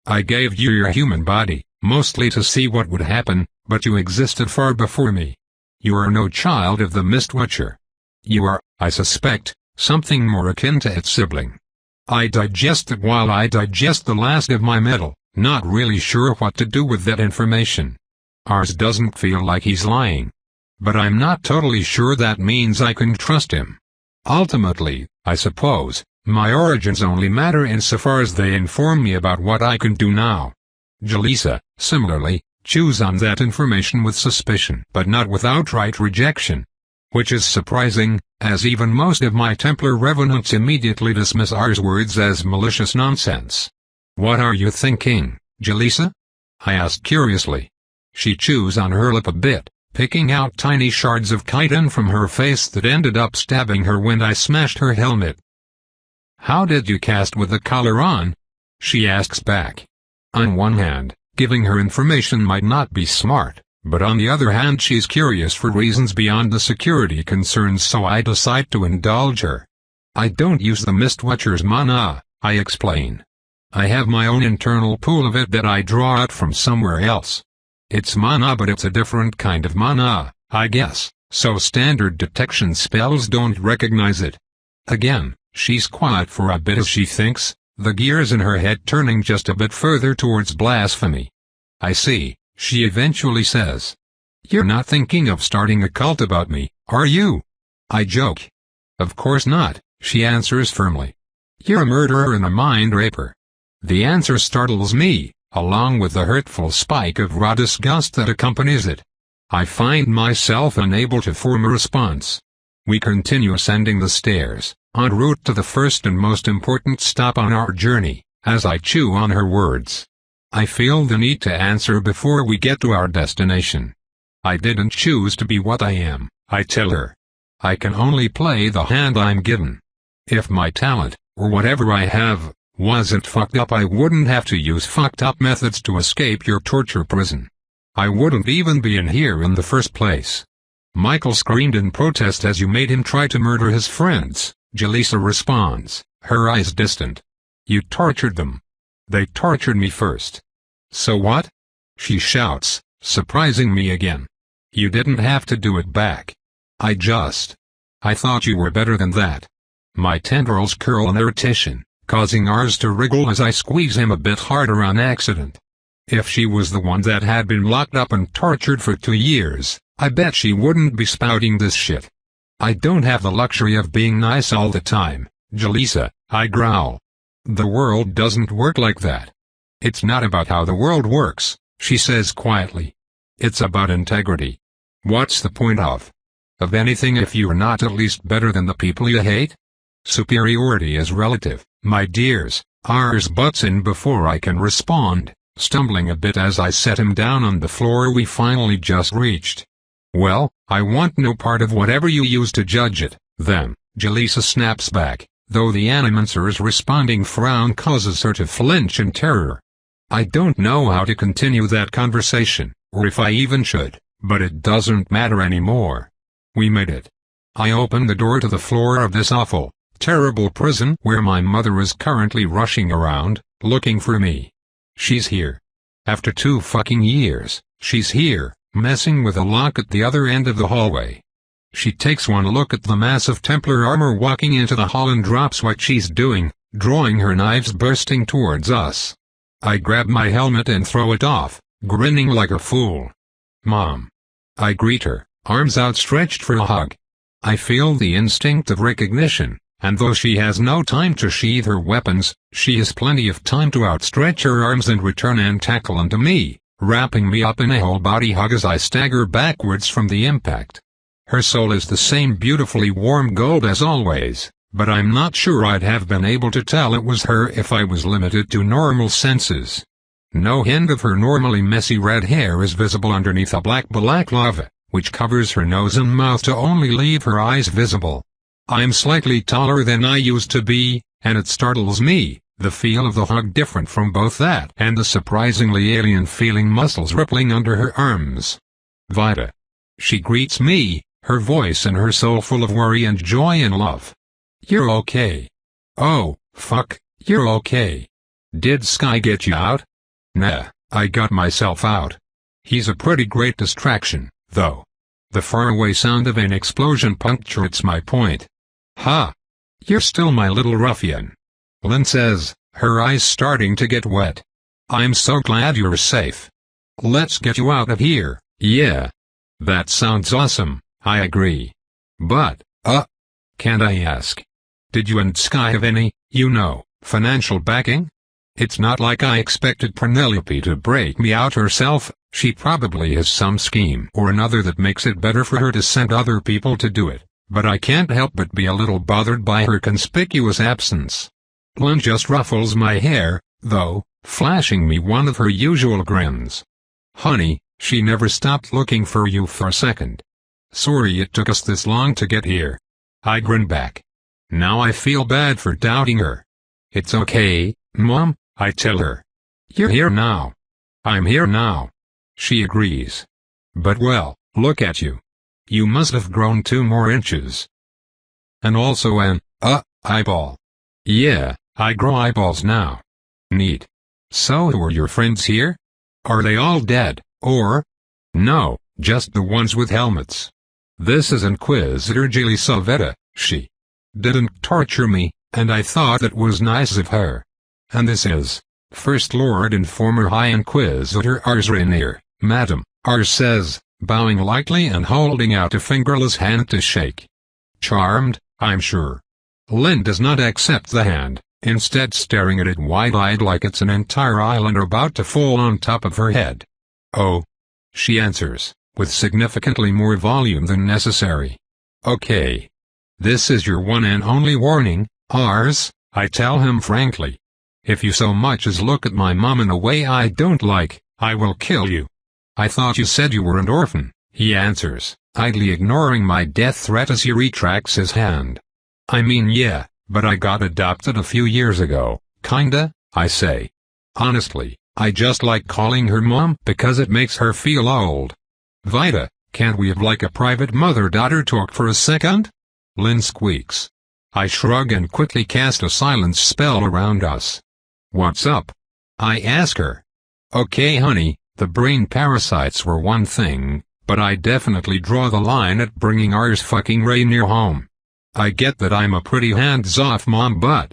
I gave you your human body, mostly to see what would happen, but you existed far before me. You are no child of the Mistwatcher. You are, I suspect, something more akin to its sibling. I digest it while I digest the last of my metal, not really sure what to do with that information. Ours doesn't feel like he's lying. But I'm not totally sure that means I can trust him. Ultimately, I suppose, my origins only matter insofar as they inform me about what I can do now. Jalisa, similarly, chews on that information with suspicion but not with outright rejection. Which is surprising, as even most of my Templar revenants immediately dismiss ours words as malicious nonsense. What are you thinking, Jalisa? I asked curiously. She chews on her lip a bit, picking out tiny shards of chitin from her face that ended up stabbing her when I smashed her helmet. How did you cast with the collar on? She asks back. On one hand, giving her information might not be smart, but on the other hand she's curious for reasons beyond the security concerns, so I decide to indulge her. I don't use the Mistwatcher's mana, I explain. I have my own internal pool of it that I draw out from somewhere else. It's mana, but it's a different kind of mana, I guess, so standard detection spells don't recognize it. Again, she's quiet for a bit as she thinks, the gears in her head turning just a bit further towards blasphemy. I see, she eventually says. You're not thinking of starting a cult about me, are you? I joke. Of course not, she answers firmly. You're a murderer and a mind raper. The answer startles me, along with the hurtful spike of raw disgust that accompanies it. I find myself unable to form a response. We continue ascending the stairs, en route to the first and most important stop on our journey, as I chew on her words. I feel the need to answer before we get to our destination. I didn't choose to be what I am, I tell her. I can only play the hand I'm given. If my talent, or whatever I have, wasn't fucked up, I wouldn't have to use fucked up methods to escape your torture prison. I wouldn't even be in here in the first place. Michael screamed in protest as you made him try to murder his friends, Jalisa responds, her eyes distant. You tortured them. They tortured me first. So what? She shouts, surprising me again. You didn't have to do it back. I thought you were better than that. My tendrils curl in irritation, causing ours to wriggle as I squeeze him a bit harder on accident. If she was the one that had been locked up and tortured for 2 years, I bet she wouldn't be spouting this shit. I don't have the luxury of being nice all the time, Jalisa, I growl. The world doesn't work like that. It's not about how the world works, she says quietly. It's about integrity. What's the point of anything if you're not at least better than the people you hate? Superiority is relative, my dears. Ours butts in before I can respond, stumbling a bit as I set him down on the floor we finally just reached. Well, I want no part of whatever you use to judge it, then, Jalisa snaps back, though the Animancer's responding frown causes her to flinch in terror. I don't know how to continue that conversation, or if I even should, but it doesn't matter anymore. We made it. I open the door to the floor of this awful, terrible prison where my mother is currently rushing around, looking for me. She's here. After 2 fucking years, she's here, messing with a lock at the other end of the hallway. She takes one look at the massive Templar armor walking into the hall and drops what she's doing, drawing her knives bursting towards us. I grab my helmet and throw it off, grinning like a fool. Mom. I greet her, arms outstretched for a hug. I feel the instinct of recognition, and though she has no time to sheathe her weapons, she has plenty of time to outstretch her arms and return and tackle into me, wrapping me up in a whole-body hug as I stagger backwards from the impact. Her soul is the same beautifully warm gold as always, but I'm not sure I'd have been able to tell it was her if I was limited to normal senses. No hint of her normally messy red hair is visible underneath a black balaclava, which covers her nose and mouth to only leave her eyes visible. I'm slightly taller than I used to be, and it startles me, the feel of the hug different from both that and the surprisingly alien-feeling muscles rippling under her arms. Vida. She greets me, her voice and her soul full of worry and joy and love. You're okay. Oh, fuck, you're okay. Did Sky get you out? Nah, I got myself out. He's a pretty great distraction, though. The faraway sound of an explosion punctuates my point. Ha! You're still my little ruffian. Lynn says, her eyes starting to get wet. I'm so glad you're safe. Let's get you out of here. Yeah. That sounds awesome, I agree. But, can't I ask? Did you and Sky have any, financial backing? It's not like I expected Penelope to break me out herself. She probably has some scheme or another that makes it better for her to send other people to do it, but I can't help but be a little bothered by her conspicuous absence. Lynn just ruffles my hair, though, flashing me one of her usual grins. Honey, she never stopped looking for you for a second. Sorry it took us this long to get here. I grin back. Now I feel bad for doubting her. It's okay, Mom, I tell her. You're here now. I'm here now. She agrees. But well, look at you. You must have grown 2 more inches. And also an, eyeball. Yeah, I grow eyeballs now. Neat. So who are your friends here? Are they all dead, or? No, just the ones with helmets. This is Inquisitor Jelisaveta. She didn't torture me, and I thought that was nice of her. And this is First Lord and former High Inquisitor Ars Rainier, Madam, Ars says, bowing lightly and holding out a fingerless hand to shake. Charmed, I'm sure. Lynn does not accept the hand, instead staring at it wide-eyed like it's an entire island about to fall on top of her head. Oh. She answers, with significantly more volume than necessary. Okay. This is your one and only warning, Ars, I tell him frankly. If you so much as look at my mom in a way I don't like, I will kill you. I thought you said you were an orphan, he answers, idly ignoring my death threat as he retracts his hand. I mean yeah, but I got adopted a few years ago, kinda, I say. Honestly, I just like calling her mom because it makes her feel old. Vita, can't we have like a private mother-daughter talk for a second? Lynn squeaks. I shrug and quickly cast a silence spell around us. What's up? I ask her. Okay honey, the brain parasites were one thing, but I definitely draw the line at bringing Ars fucking Rainier home. I get that I'm a pretty hands-off mom but,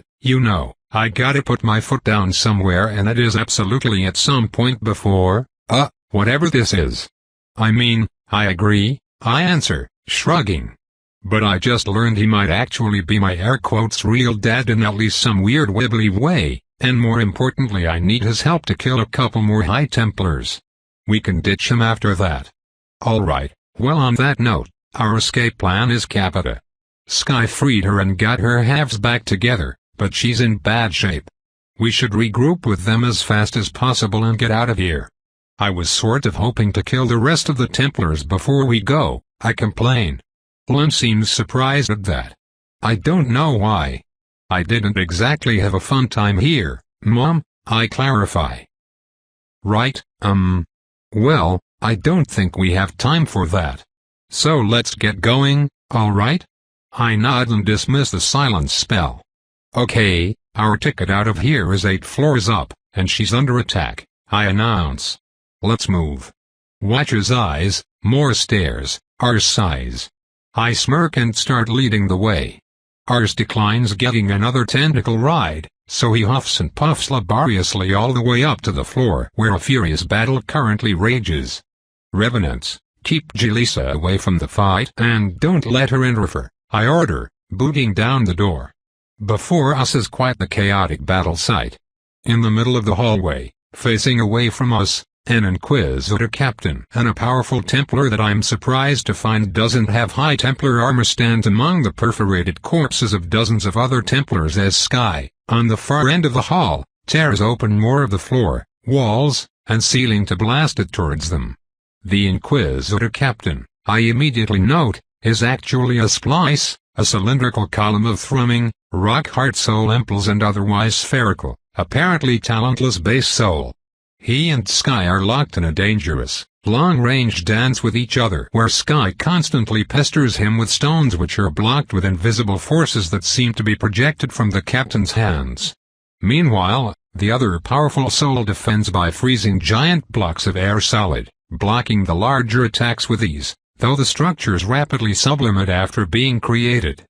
I gotta put my foot down somewhere and that is absolutely at some point before, whatever this is. I mean, I agree, I answer, shrugging. But I just learned he might actually be my air quotes real dad in at least some weird wibbly way, and more importantly I need his help to kill a couple more High Templars. We can ditch him after that. Alright, well on that note, our escape plan is Capita. Sky freed her and got her halves back together, but she's in bad shape. We should regroup with them as fast as possible and get out of here. I was sort of hoping to kill the rest of the Templars before we go, I complain. Lynn seems surprised at that. I don't know why. I didn't exactly have a fun time here, Mom, I clarify. Right, well, I don't think we have time for that. So let's get going, alright? I nod and dismiss the silence spell. Okay, our ticket out of here is 8 floors up, and she's under attack, I announce. Let's move. Watch his eyes, more stairs, Ars sighs. I smirk and start leading the way. Ars declines getting another tentacle ride, so he huffs and puffs laboriously all the way up to the floor where a furious battle currently rages. Revenants, keep Jelisa away from the fight and don't let her interfere, I order, booting down the door. Before us is quite the chaotic battle site. In the middle of the hallway, facing away from us, an Inquisitor captain and a powerful Templar that I'm surprised to find doesn't have High Templar armor stands among the perforated corpses of dozens of other Templars as Sky, on the far end of the hall, tears open more of the floor, walls, and ceiling to blast it towards them. The Inquisitor captain, I immediately note, is actually a splice, a cylindrical column of thrumming, rock-hard soul impulse and otherwise spherical, apparently talentless base soul. He and Sky are locked in a dangerous, long-range dance with each other where Sky constantly pesters him with stones which are blocked with invisible forces that seem to be projected from the captain's hands. Meanwhile, the other powerful soul defends by freezing giant blocks of air solid, blocking the larger attacks with ease, though the structures rapidly sublimate after being created.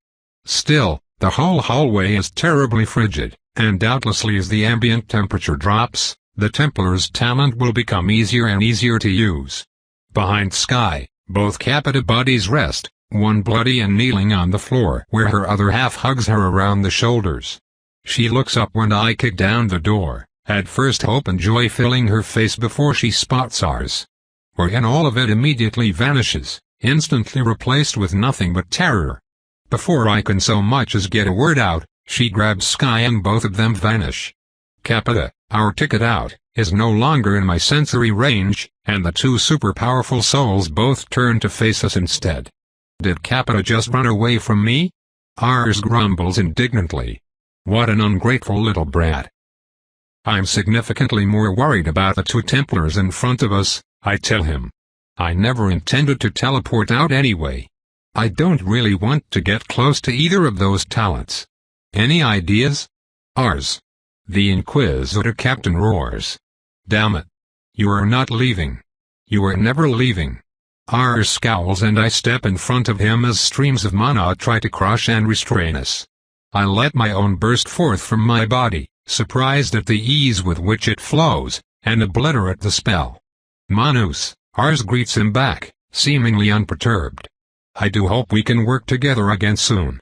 Still, the whole hallway is terribly frigid, and doubtlessly as the ambient temperature drops, the Templar's talent will become easier and easier to use. Behind Sky, both Capita bodies rest, one bloody and kneeling on the floor where her other half hugs her around the shoulders. She looks up when I kick down the door, at first hope and joy filling her face before she spots ours. Wherein all of it immediately vanishes, instantly replaced with nothing but terror. Before I can so much as get a word out, she grabs Sky and both of them vanish. Capita, our ticket out, is no longer in my sensory range, and the two super-powerful souls both turn to face us instead. Did Capita just run away from me? Ars grumbles indignantly. What an ungrateful little brat. I'm significantly more worried about the two Templars in front of us, I tell him. I never intended to teleport out anyway. I don't really want to get close to either of those talents. Any ideas? Ars. The Inquisitor Captain roars. Damn it. You are not leaving. You are never leaving. Ars scowls and I step in front of him as streams of mana try to crush and restrain us. I let my own burst forth from my body, surprised at the ease with which it flows, and obliterate the spell. Manus, Ars greets him back, seemingly unperturbed. I do hope we can work together again soon.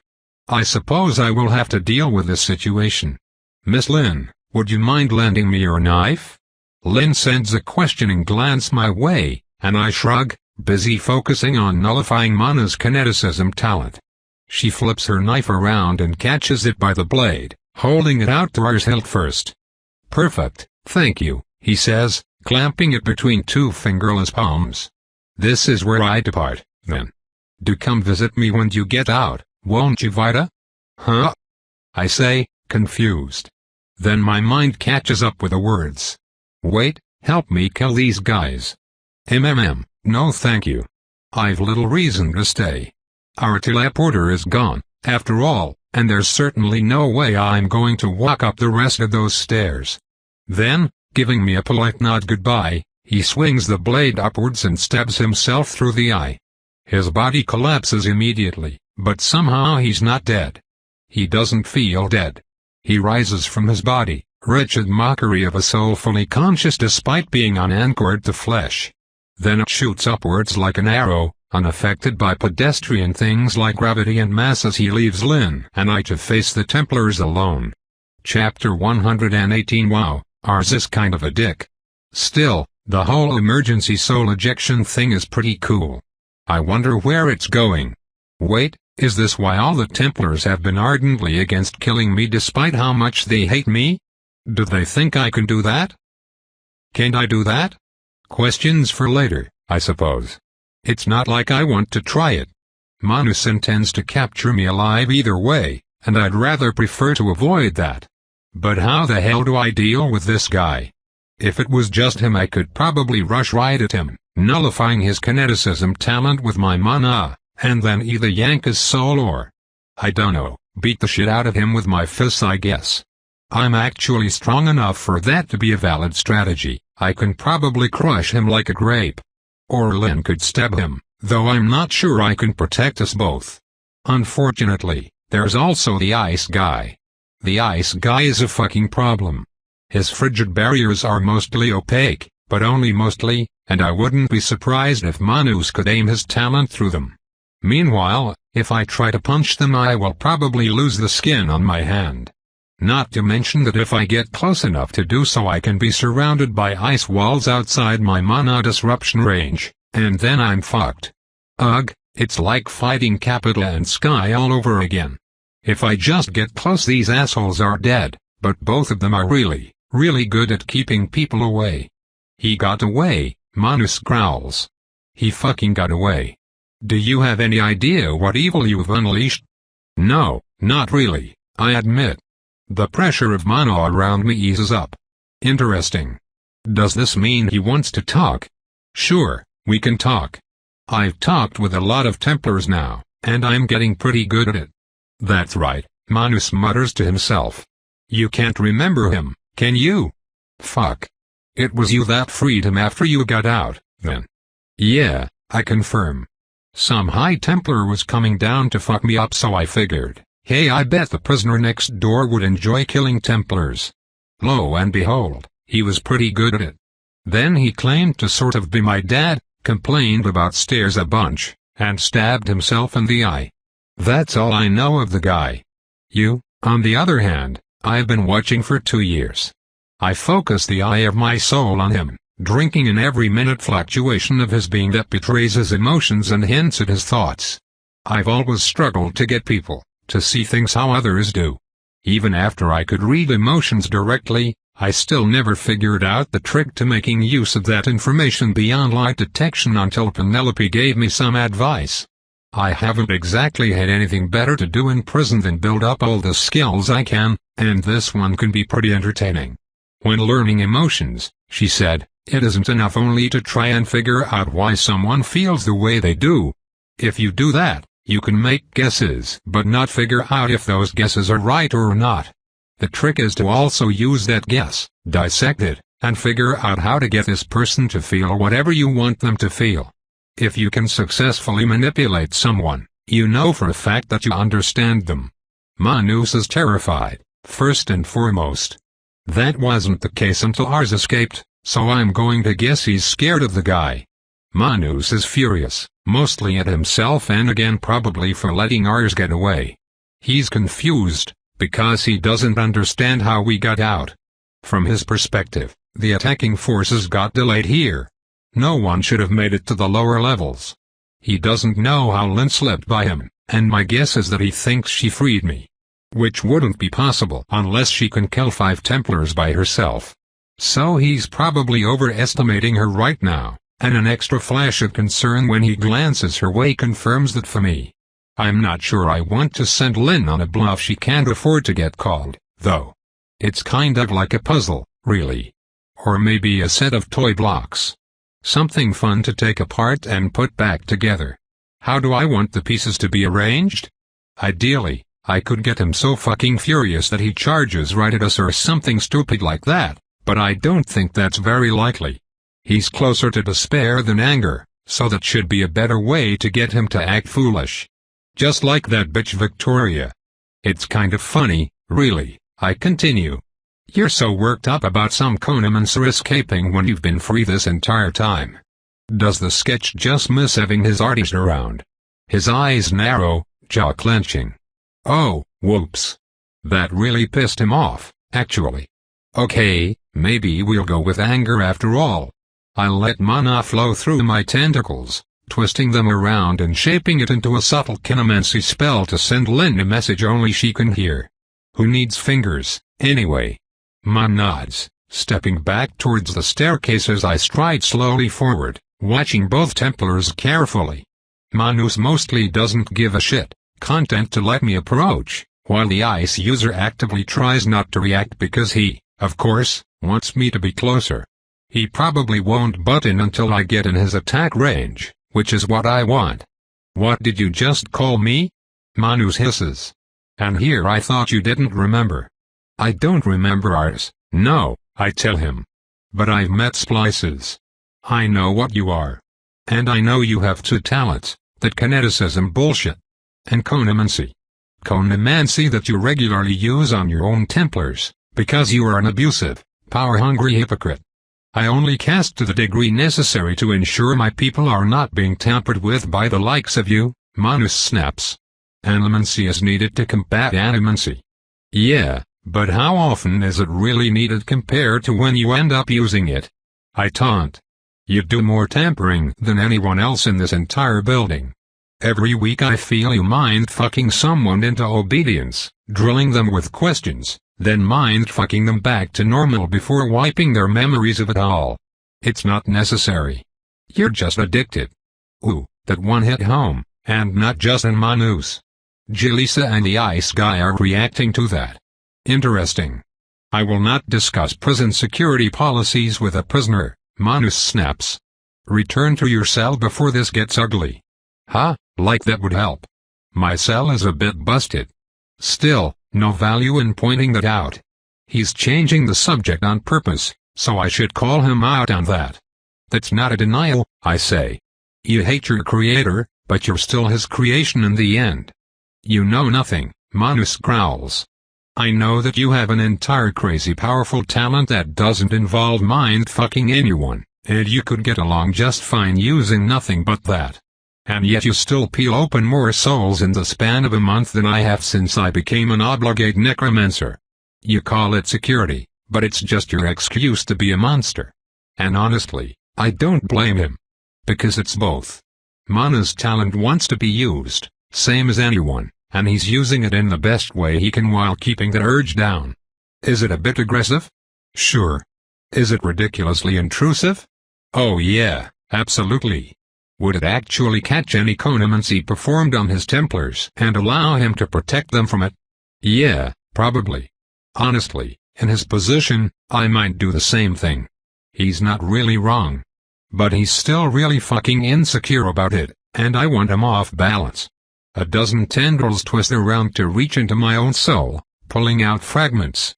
I suppose I will have to deal with this situation. Miss Lin, would you mind lending me your knife? Lin sends a questioning glance my way, and I shrug, busy focusing on nullifying Mana's kineticism talent. She flips her knife around and catches it by the blade, holding it out to Ars hilt first. Perfect, thank you, he says, clamping it between two fingerless palms. This is where I depart, then. Do come visit me when you get out, won't you, Vida? Huh? I say, confused. Then my mind catches up with the words. Wait, help me kill these guys. No thank you. I've little reason to stay. Our teleporter is gone, after all, and there's certainly no way I'm going to walk up the rest of those stairs. Then, giving me a polite nod goodbye, he swings the blade upwards and stabs himself through the eye. His body collapses immediately, but somehow he's not dead. He doesn't feel dead. He rises from his body, wretched mockery of a soul fully conscious despite being unanchored to flesh. Then it shoots upwards like an arrow, unaffected by pedestrian things like gravity and mass as he leaves Lin and I to face the Templars alone. Chapter 118. Wow, Ars is kind of a dick. Still, the whole emergency soul ejection thing is pretty cool. I wonder where it's going. Wait, is this why all the Templars have been ardently against killing me despite how much they hate me? Do they think I can do that? Can't I do that? Questions for later, I suppose. It's not like I want to try it. Manus intends to capture me alive either way, and I'd rather prefer to avoid that. But how the hell do I deal with this guy? If it was just him I could probably rush right at him, nullifying his kineticism talent with my mana, and then either yank his soul or, I dunno, beat the shit out of him with my fists I guess. I'm actually strong enough for that to be a valid strategy. I can probably crush him like a grape. Or Lin could stab him, though I'm not sure I can protect us both. Unfortunately, there's also the ice guy. The ice guy is a fucking problem. His frigid barriers are mostly opaque, but only mostly, and I wouldn't be surprised if Manus could aim his talent through them. Meanwhile, if I try to punch them I will probably lose the skin on my hand. Not to mention that if I get close enough to do so I can be surrounded by ice walls outside my mana disruption range, and then I'm fucked. Ugh, it's like fighting Capita and Sky all over again. If I just get close these assholes are dead, but both of them are really good at keeping people away. He got away, Manus growls. He fucking got away. Do you have any idea what evil you've unleashed? No, not really, I admit. The pressure of mana around me eases up. Interesting. Does this mean he wants to talk? Sure, we can talk. I've talked with a lot of Templars now, and I'm getting pretty good at it. That's right, Manus mutters to himself. You can't remember him, can you? Fuck. It was you that freed him after you got out, then. Yeah, I confirm. Some High Templar was coming down to fuck me up, so I figured, hey, I bet the prisoner next door would enjoy killing Templars. Lo and behold, he was pretty good at it. Then he claimed to sort of be my dad, complained about stairs a bunch, and stabbed himself in the eye. That's all I know of the guy. You, on the other hand, I've been watching for 2 years. I focus the eye of my soul on him, drinking in every minute fluctuation of his being that betrays his emotions and hints at his thoughts. I've always struggled to get people to see things how others do. Even after I could read emotions directly, I still never figured out the trick to making use of that information beyond light detection until Penelope gave me some advice. I haven't exactly had anything better to do in prison than build up all the skills I can, and this one can be pretty entertaining. When learning emotions, she said, it isn't enough only to try and figure out why someone feels the way they do. If you do that, you can make guesses but not figure out if those guesses are right or not. The trick is to also use that guess, dissect it, and figure out how to get this person to feel whatever you want them to feel. If you can successfully manipulate someone, you know for a fact that you understand them. Manus is terrified, first and foremost. That wasn't the case until ours escaped, so I'm going to guess he's scared of the guy. Manus is furious, mostly at himself and again probably for letting ours get away. He's confused, because he doesn't understand how we got out. From his perspective, the attacking forces got delayed here. No one should have made it to the lower levels. He doesn't know how Lynn slipped by him, and my guess is that he thinks she freed me. Which wouldn't be possible unless she can kill 5 Templars by herself. So he's probably overestimating her right now, and an extra flash of concern when he glances her way confirms that for me. I'm not sure I want to send Lynn on a bluff she can't afford to get called, though. It's kind of like a puzzle, really. Or maybe a set of toy blocks. Something fun to take apart and put back together. How do I want the pieces to be arranged? Ideally, I could get him so fucking furious that he charges right at us or something stupid like that, but I don't think that's very likely. He's closer to despair than anger, so that should be a better way to get him to act foolish. Just like that bitch Victoria. It's kind of funny, really, I continue. You're so worked up about some Conamancer escaping when you've been free this entire time. Does the sketch just miss having his artist around? His eyes narrow, jaw clenching. Oh, whoops. That really pissed him off, actually. Okay, maybe we'll go with anger after all. I'll let mana flow through my tentacles, twisting them around and shaping it into a subtle kinemancey spell to send Lynn a message only she can hear. Who needs fingers, anyway? Mom nods, stepping back towards the staircase as I stride slowly forward, watching both Templars carefully. Manus mostly doesn't give a shit, content to let me approach, while the ice user actively tries not to react because he, of course, wants me to be closer. He probably won't butt in until I get in his attack range, which is what I want. What did you just call me? Manus hisses. And here I thought you didn't remember. I don't remember ours, no, I tell him. But I've met Splices. I know what you are. And I know you have 2 talents, that kineticism bullshit. And Conamancy. Conamancy that you regularly use on your own Templars, because you are an abusive, power-hungry hypocrite. I only cast to the degree necessary to ensure my people are not being tampered with by the likes of you, Manus snaps. Animancy is needed to combat animancy. Yeah, but how often is it really needed compared to when you end up using it? I taunt. You do more tampering than anyone else in this entire building. Every week I feel you mind-fucking someone into obedience, drilling them with questions, then mind-fucking them back to normal before wiping their memories of it all. It's not necessary. You're just addicted. Ooh, that one hit home, and not just in Manus. Jalisa and the ice guy are reacting to that. Interesting. I will not discuss prison security policies with a prisoner, Manus snaps. Return to your cell before this gets ugly. Huh, like that would help. My cell is a bit busted. Still, no value in pointing that out. He's changing the subject on purpose, so I should call him out on that. That's not a denial, I say. You hate your creator, but you're still his creation in the end. You know nothing, Manus growls. I know that you have an entire crazy powerful talent that doesn't involve mind-fucking anyone, and you could get along just fine using nothing but that. And yet you still peel open more souls in the span of a month than I have since I became an obligate necromancer. You call it security, but it's just your excuse to be a monster. And honestly, I don't blame him. Because it's both. Mana's talent wants to be used, same as anyone, and he's using it in the best way he can while keeping the urge down. Is it a bit aggressive? Sure. Is it ridiculously intrusive? Oh yeah, absolutely. Would it actually catch any conamancy performed on his Templars and allow him to protect them from it? Yeah, probably. Honestly, in his position, I might do the same thing. He's not really wrong. But he's still really fucking insecure about it, and I want him off balance. A dozen tendrils twist around to reach into my own soul, pulling out fragments.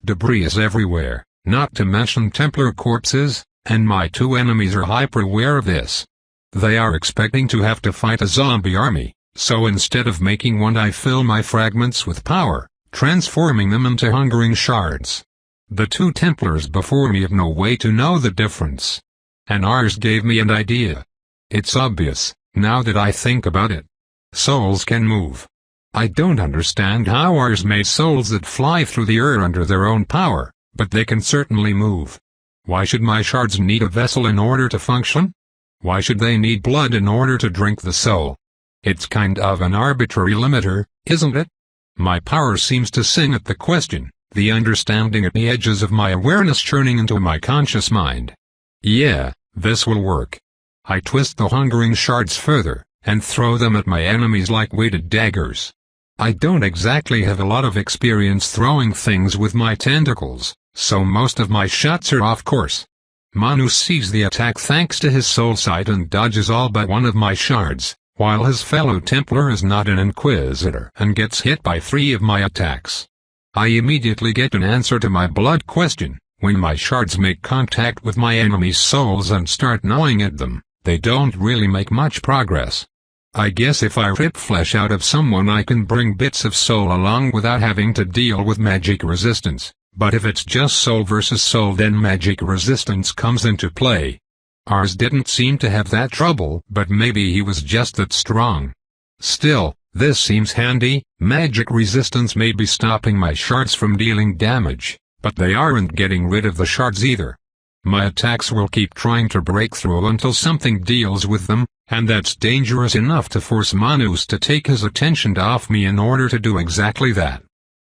Debris is everywhere, not to mention Templar corpses, and my two enemies are hyper-aware of this. They are expecting to have to fight a zombie army, so instead of making one I fill my fragments with power, transforming them into hungering shards. The two Templars before me have no way to know the difference. And ours gave me an idea. It's obvious, now that I think about it. Souls can move. I don't understand how ours made souls that fly through the air under their own power, but they can certainly move. Why should my shards need a vessel in order to function? Why should they need blood in order to drink the soul? It's kind of an arbitrary limiter, isn't it? My power seems to sing at the question, the understanding at the edges of my awareness churning into my conscious mind. Yeah, this will work. I twist the hungering shards further, and throw them at my enemies like weighted daggers. I don't exactly have a lot of experience throwing things with my tentacles, so most of my shots are off course. Manu sees the attack thanks to his soul sight and dodges all but one of my shards, while his fellow Templar is not an inquisitor and gets hit by 3 of my attacks. I immediately get an answer to my blood question. When my shards make contact with my enemy's souls and start gnawing at them, they don't really make much progress. I guess if I rip flesh out of someone I can bring bits of soul along without having to deal with magic resistance, but if it's just soul versus soul then magic resistance comes into play. Ours didn't seem to have that trouble, but maybe he was just that strong. Still, this seems handy. Magic resistance may be stopping my shards from dealing damage, but they aren't getting rid of the shards either. My attacks will keep trying to break through until something deals with them, and that's dangerous enough to force Manus to take his attention off me in order to do exactly that.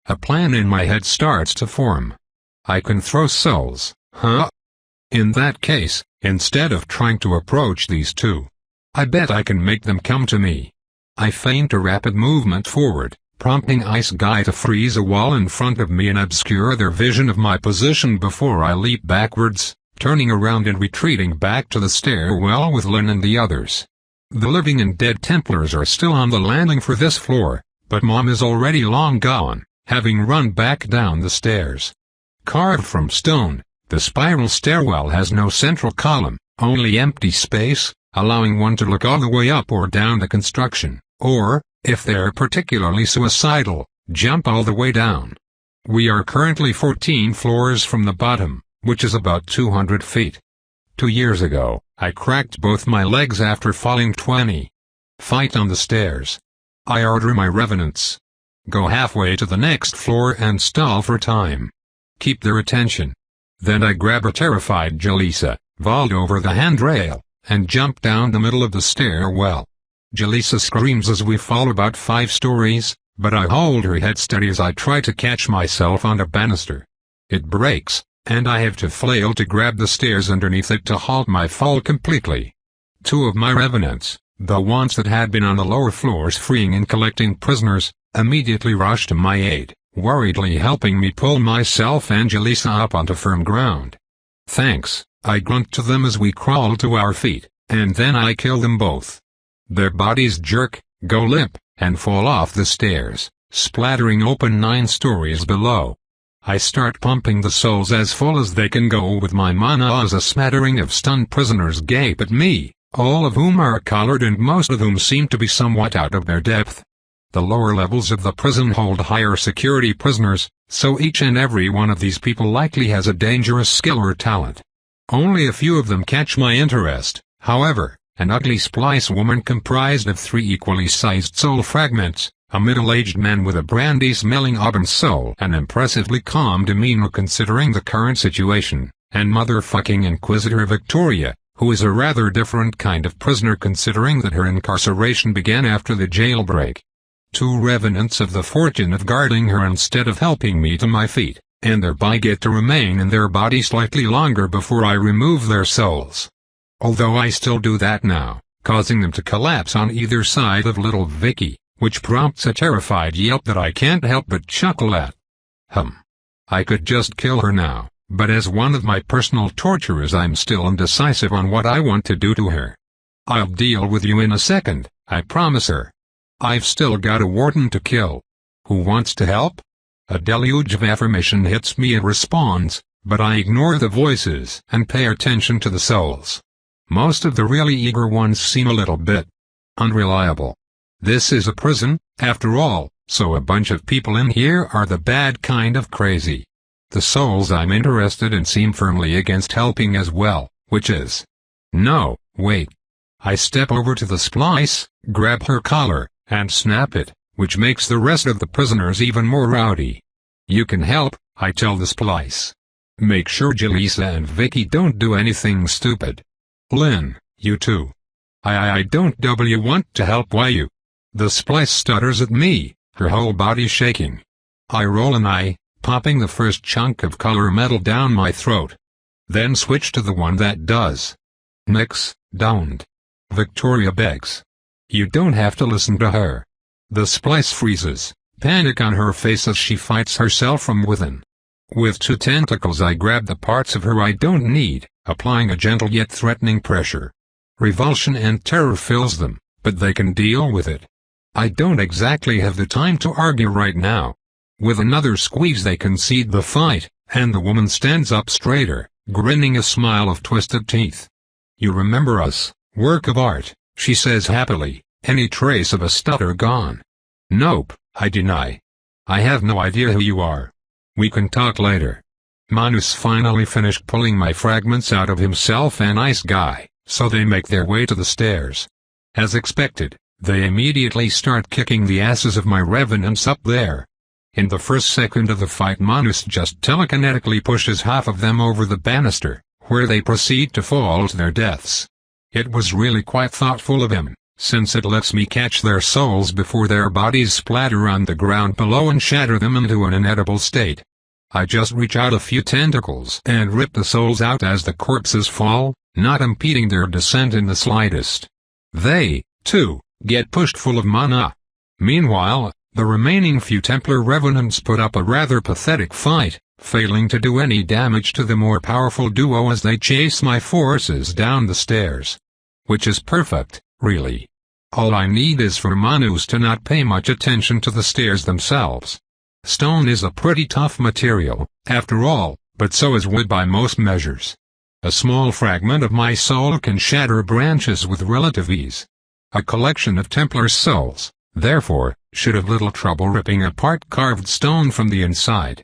A plan in my head starts to form. I can throw souls, huh? In that case, instead of trying to approach these two, I bet I can make them come to me. I feint a rapid movement forward, prompting Ice Guy to freeze a wall in front of me and obscure their vision of my position before I leap backwards, turning around and retreating back to the stairwell with Lynn and the others. The living and dead Templars are still on the landing for this floor, but Mom is already long gone, having run back down the stairs. Carved from stone, the spiral stairwell has no central column, only empty space, allowing one to look all the way up or down the construction, or, if they're particularly suicidal, jump all the way down. We are currently 14 floors from the bottom, which is about 200 feet. 2 years ago, I cracked both my legs after falling 20 feet on the stairs. I order my revenants. Go halfway to the next floor and stall for time. Keep their attention. Then I grab a terrified Jalisa, vault over the handrail, and jump down the middle of the stairwell. Jalisa screams as we fall about 5 stories, but I hold her head steady as I try to catch myself on a banister. It breaks, and I have to flail to grab the stairs underneath it to halt my fall completely. 2 of my revenants, the ones that had been on the lower floors freeing and collecting prisoners, immediately rush to my aid, worriedly helping me pull myself and Jalisa up onto firm ground. Thanks, I grunt to them as we crawl to our feet, and then I kill them both. Their bodies jerk, go limp, and fall off the stairs, splattering open 9 stories below. I start pumping the souls as full as they can go with my mana as a smattering of stunned prisoners gape at me, all of whom are collared and most of whom seem to be somewhat out of their depth. The lower levels of the prison hold higher security prisoners, so each and every one of these people likely has a dangerous skill or talent. Only a few of them catch my interest, however. An ugly splice woman comprised of 3 equally sized soul fragments, a middle-aged man with a brandy-smelling auburn soul, an impressively calm demeanor considering the current situation, and motherfucking Inquisitor Victoria, who is a rather different kind of prisoner considering that her incarceration began after the jailbreak. 2 revenants of the fortune of guarding her instead of helping me to my feet, and thereby get to remain in their body slightly longer before I remove their souls. Although I still do that now, causing them to collapse on either side of little Vicky, which prompts a terrified yelp that I can't help but chuckle at. I could just kill her now, but as one of my personal torturers I'm still indecisive on what I want to do to her. I'll deal with you in a second, I promise her. I've still got a warden to kill. Who wants to help? A deluge of affirmation hits me in response, but I ignore the voices and pay attention to the souls. Most of the really eager ones seem a little bit unreliable. This is a prison, after all, so a bunch of people in here are the bad kind of crazy. The souls I'm interested in seem firmly against helping as well, which is... No, wait. I step over to the splice, grab her collar, and snap it, which makes the rest of the prisoners even more rowdy. You can help, I tell the splice. Make sure Jalisa and Vicky don't do anything stupid. Lynn, you too. I don't want to help, why you? The splice stutters at me, her whole body shaking. I roll an eye, popping the first chunk of color metal down my throat. Then switch to the one that does. Nix, don't. Victoria begs. You don't have to listen to her. The splice freezes, panic on her face as she fights herself from within. With 2 tentacles I grab the parts of her I don't need, applying a gentle yet threatening pressure. Revulsion and terror fills them, but they can deal with it. I don't exactly have the time to argue right now. With another squeeze they concede the fight, and the woman stands up straighter, grinning a smile of twisted teeth. You remember us, work of art, she says happily, any trace of a stutter gone. Nope, I deny. I have no idea who you are. We can talk later. Manus finally finished pulling my fragments out of himself and Ice Guy, so they make their way to the stairs. As expected, they immediately start kicking the asses of my revenants up there. In the first second of the fight Manus just telekinetically pushes half of them over the banister, where they proceed to fall to their deaths. It was really quite thoughtful of him, since it lets me catch their souls before their bodies splatter on the ground below and shatter them into an inedible state. I just reach out a few tentacles and rip the souls out as the corpses fall, not impeding their descent in the slightest. They, too, get pushed full of mana. Meanwhile, the remaining few Templar revenants put up a rather pathetic fight, failing to do any damage to the more powerful duo as they chase my forces down the stairs. Which is perfect, really. All I need is for Manus to not pay much attention to the stairs themselves. Stone is a pretty tough material, after all, but so is wood by most measures. A small fragment of my soul can shatter branches with relative ease. A collection of Templar souls, therefore, should have little trouble ripping apart carved stone from the inside.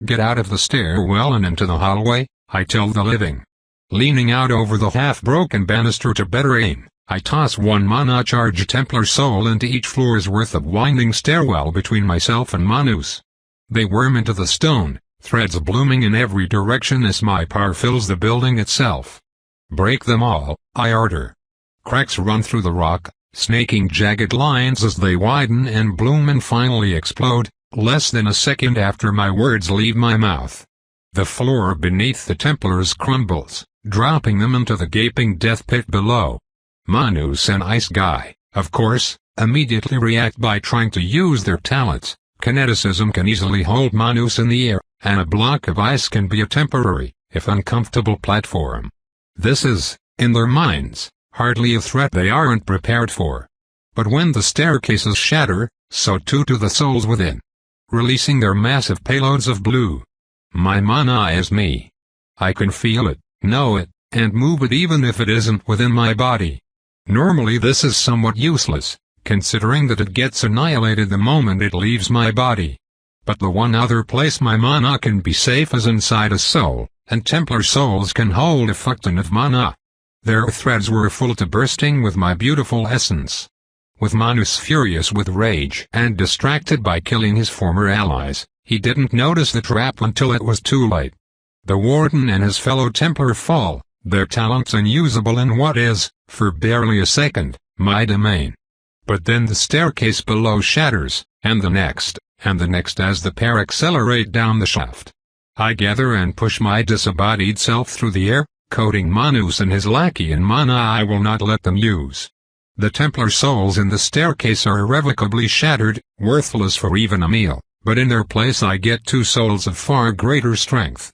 Get out of the stairwell and into the hallway, I tell the living. Leaning out over the half-broken banister to better aim, I toss 1 mana-charged Templar soul into each floor's worth of winding stairwell between myself and Manus. They worm into the stone, threads blooming in every direction as my power fills the building itself. Break them all, I order. Cracks run through the rock, snaking jagged lines as they widen and bloom and finally explode, less than a second after my words leave my mouth. The floor beneath the Templars crumbles, dropping them into the gaping death pit below. Manus and Ice Guy, of course, immediately react by trying to use their talents. Kineticism can easily hold Manus in the air, and a block of ice can be a temporary, if uncomfortable platform. This is, in their minds, hardly a threat they aren't prepared for. But when the staircases shatter, so too do the souls within, releasing their massive payloads of blue. My mana is me. I can feel it, know it, and move it even if it isn't within my body. Normally this is somewhat useless, considering that it gets annihilated the moment it leaves my body. But the one other place my mana can be safe is inside a soul, and Templar souls can hold a fuckton of mana. Their threads were full to bursting with my beautiful essence. With Manus furious with rage and distracted by killing his former allies, he didn't notice the trap until it was too late. The Warden and his fellow Templar fall, their talents unusable in what is, for barely a second, my domain. But then the staircase below shatters, and the next as the pair accelerate down the shaft. I gather and push my disembodied self through the air, coating Manus and his lackey in mana I will not let them use. The Templar souls in the staircase are irrevocably shattered, worthless for even a meal, but in their place I get two souls of far greater strength.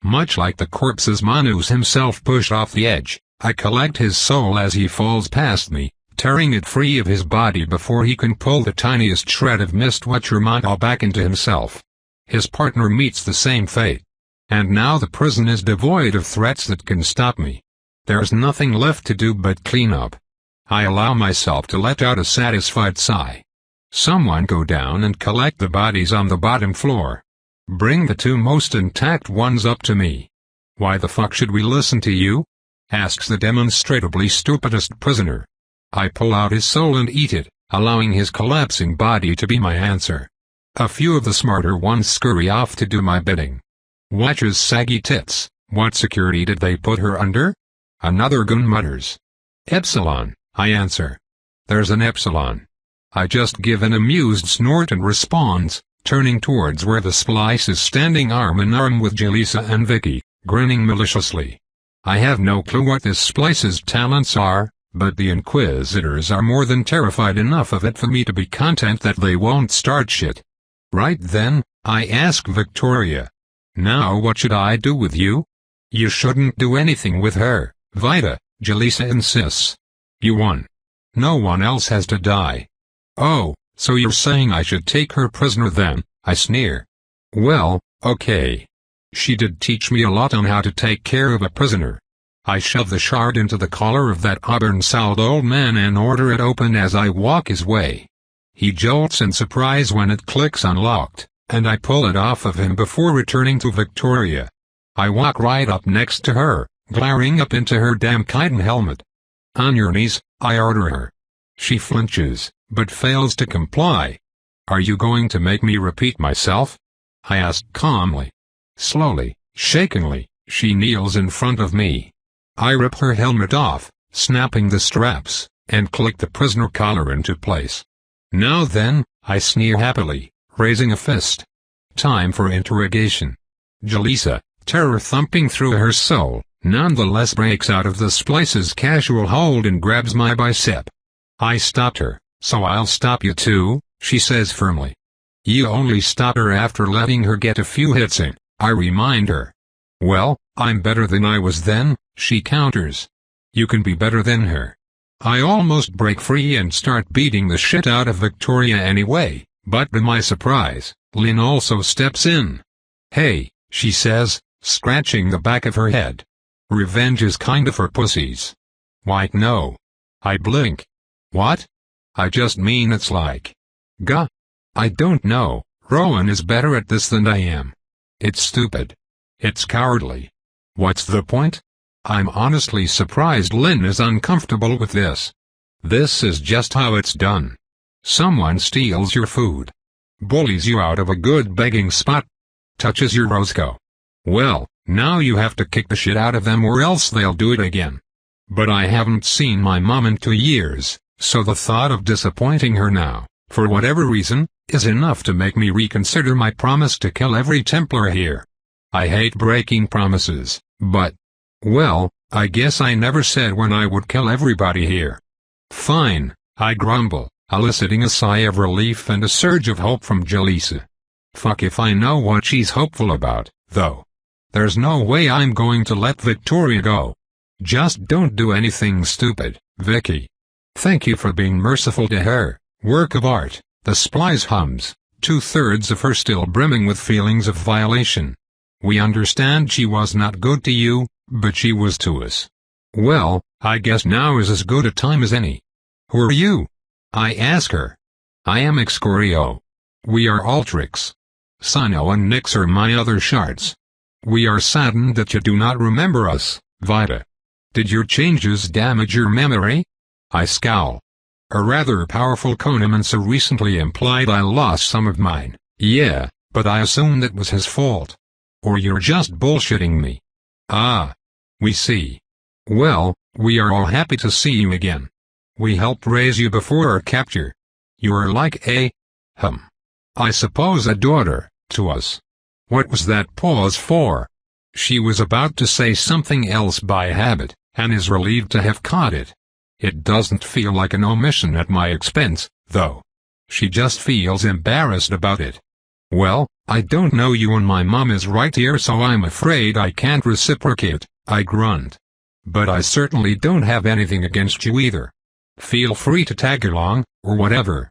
Much like the corpses Manus himself pushed off the edge, I collect his soul as he falls past me, tearing it free of his body before he can pull the tiniest shred of Mistwatcher mana back into himself. His partner meets the same fate. And now the prison is devoid of threats that can stop me. There's nothing left to do but clean up. I allow myself to let out a satisfied sigh. Someone go down and collect the bodies on the bottom floor. Bring the two most intact ones up to me. Why the fuck should we listen to you? Asks the demonstrably stupidest prisoner. I pull out his soul and eat it, allowing his collapsing body to be my answer. A few of the smarter ones scurry off to do my bidding. Watches saggy tits. What security did they put her under? Another goon mutters. Epsilon, I answer. There's an epsilon. I just give an amused snort and responds, turning towards where the splice is standing arm in arm with Jalisa and Vicky, grinning maliciously. I have no clue what this splice's talents are, but the Inquisitors are more than terrified enough of it for me to be content that they won't start shit. Right then, I ask Victoria. Now what should I do with you? You shouldn't do anything with her, Vita, Jalisa insists. You won. No one else has to die. Oh, so you're saying I should take her prisoner then, I sneer. Well, okay. She did teach me a lot on how to take care of a prisoner. I shove the shard into the collar of that auburn-souled old man and order it open as I walk his way. He jolts in surprise when it clicks unlocked, and I pull it off of him before returning to Victoria. I walk right up next to her, glaring up into her damn chitin helmet. On your knees, I order her. She flinches, but fails to comply. Are you going to make me repeat myself? I ask calmly. Slowly, shakingly, she kneels in front of me. I rip her helmet off, snapping the straps, and click the prisoner collar into place. Now then, I sneer happily, raising a fist. Time for interrogation. Jalisa, terror thumping through her soul, nonetheless breaks out of the splice's casual hold and grabs my bicep. I stopped her, so I'll stop you too, she says firmly. You only stop her after letting her get a few hits in, I remind her. Well, I'm better than I was then, she counters. You can be better than her. I almost break free and start beating the shit out of Victoria anyway, but to my surprise, Lynn also steps in. Hey, she says, scratching the back of her head. Revenge is kind of for pussies. Why no. I blink. What? I just mean it's like. Gah. I don't know, Rowan is better at this than I am. It's stupid. It's cowardly. What's the point? I'm honestly surprised Lynn is uncomfortable with this. This is just how it's done. Someone steals your food. Bullies you out of a good begging spot. Touches your Roscoe. Well, now you have to kick the shit out of them or else they'll do it again. But I haven't seen my mom in 2 years, so the thought of disappointing her now, for whatever reason, is enough to make me reconsider my promise to kill every Templar here. I hate breaking promises, but, well, I guess I never said when I would kill everybody here. Fine, I grumble, eliciting a sigh of relief and a surge of hope from Jalisa. Fuck if I know what she's hopeful about, though. There's no way I'm going to let Victoria go. Just don't do anything stupid, Vicky. Thank you for being merciful to her, work of art, the splice hums, 2/3 of her still brimming with feelings of violation. We understand she was not good to you, but she was to us. Well, I guess now is as good a time as any. Who are you? I ask her. I am Excoriio. We are Ultrix. Sino and Nyx are my other shards. We are saddened that you do not remember us, Vita. Did your changes damage your memory? I scowl. A rather powerful Konomancer recently implied I lost some of mine. Yeah, but I assume that was his fault. Or you're just bullshitting me. Ah. We see. Well, we are all happy to see you again. We helped raise you before our capture. You are like a, I suppose a daughter, to us. What was that pause for? She was about to say something else by habit, and is relieved to have caught it. It doesn't feel like an omission at my expense, though. She just feels embarrassed about it. Well, I don't know you and my mom is right here, so I'm afraid I can't reciprocate, I grunt. But I certainly don't have anything against you either. Feel free to tag along, or whatever.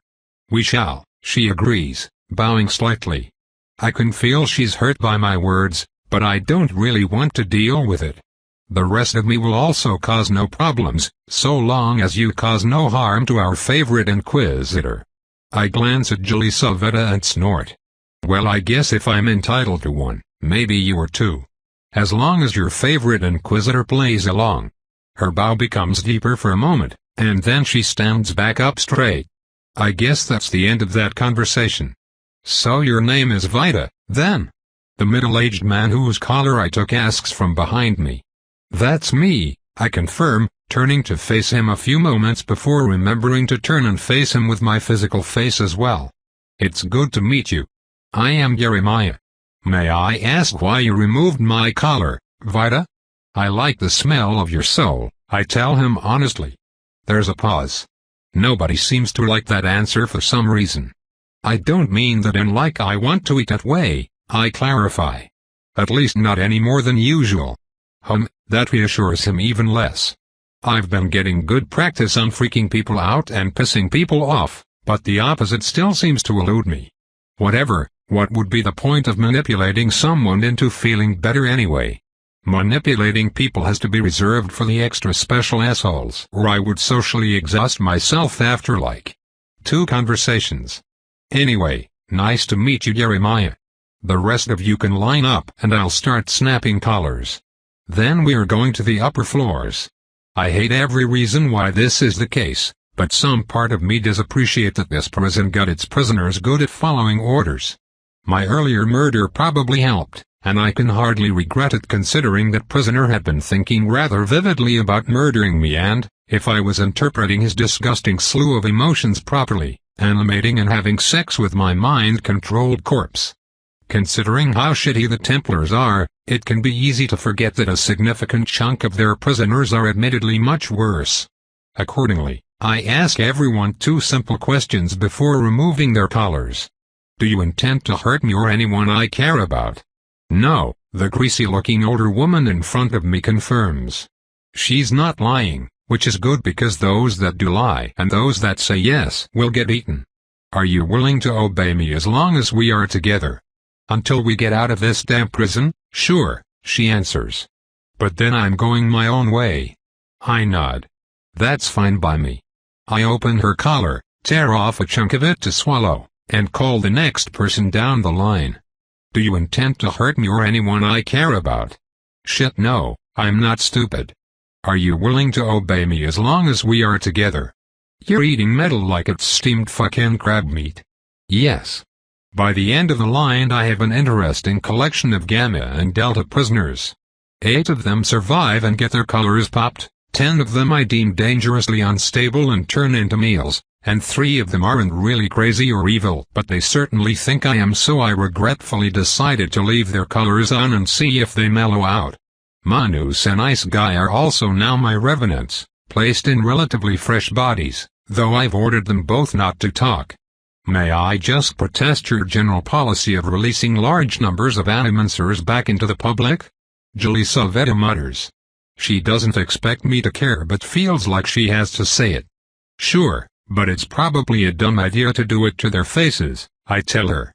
We shall, she agrees, bowing slightly. I can feel she's hurt by my words, but I don't really want to deal with it. The rest of me will also cause no problems, so long as you cause no harm to our favorite Inquisitor. I glance at Jelisaveta and snort. Well, I guess if I'm entitled to one, maybe you are too. As long as your favorite Inquisitor plays along. Her bow becomes deeper for a moment, and then she stands back up straight. I guess that's the end of that conversation. So your name is Vita, then? The middle-aged man whose collar I took asks from behind me. That's me, I confirm, turning to face him a few moments before remembering to turn and face him with my physical face as well. It's good to meet you. I am Jeremiah. May I ask why you removed my collar, Vita? I like the smell of your soul, I tell him honestly. There's a pause. Nobody seems to like that answer for some reason. I don't mean that in like I want to eat that way, I clarify. At least not any more than usual. That reassures him even less. I've been getting good practice on freaking people out and pissing people off, but the opposite still seems to elude me. Whatever, what would be the point of manipulating someone into feeling better anyway? Manipulating people has to be reserved for the extra special assholes, or I would socially exhaust myself after like 2 conversations. Anyway, nice to meet you, Jeremiah. The rest of you can line up and I'll start snapping collars. Then we are going to the upper floors. I hate every reason why this is the case, but some part of me does appreciate that this prison got its prisoners good at following orders. My earlier murder probably helped, and I can hardly regret it considering that prisoner had been thinking rather vividly about murdering me and, if I was interpreting his disgusting slew of emotions properly, animating and having sex with my mind-controlled corpse. Considering how shitty the Templars are, it can be easy to forget that a significant chunk of their prisoners are admittedly much worse. Accordingly, I ask everyone 2 simple questions before removing their collars. Do you intend to hurt me or anyone I care about? No, the greasy-looking older woman in front of me confirms. She's not lying, which is good because those that do lie and those that say yes will get eaten. Are you willing to obey me as long as we are together? Until we get out of this damn prison? Sure, she answers. But then I'm going my own way. I nod. That's fine by me. I open her collar, tear off a chunk of it to swallow, and call the next person down the line. Do you intend to hurt me or anyone I care about? Shit, no, I'm not stupid. Are you willing to obey me as long as we are together? You're eating metal like it's steamed fucking crab meat. Yes. By the end of the line I have an interesting collection of Gamma and Delta prisoners. 8 of them survive and get their collars popped, 10 of them I deem dangerously unstable and turn into meals, and 3 of them aren't really crazy or evil, but they certainly think I am, so I regretfully decided to leave their collars on and see if they mellow out. Manus and Ice Guy are also now my revenants, placed in relatively fresh bodies, though I've ordered them both not to talk. May I just protest your general policy of releasing large numbers of animancers back into the public? Jelisaveta mutters. She doesn't expect me to care but feels like she has to say it. Sure, but it's probably a dumb idea to do it to their faces, I tell her.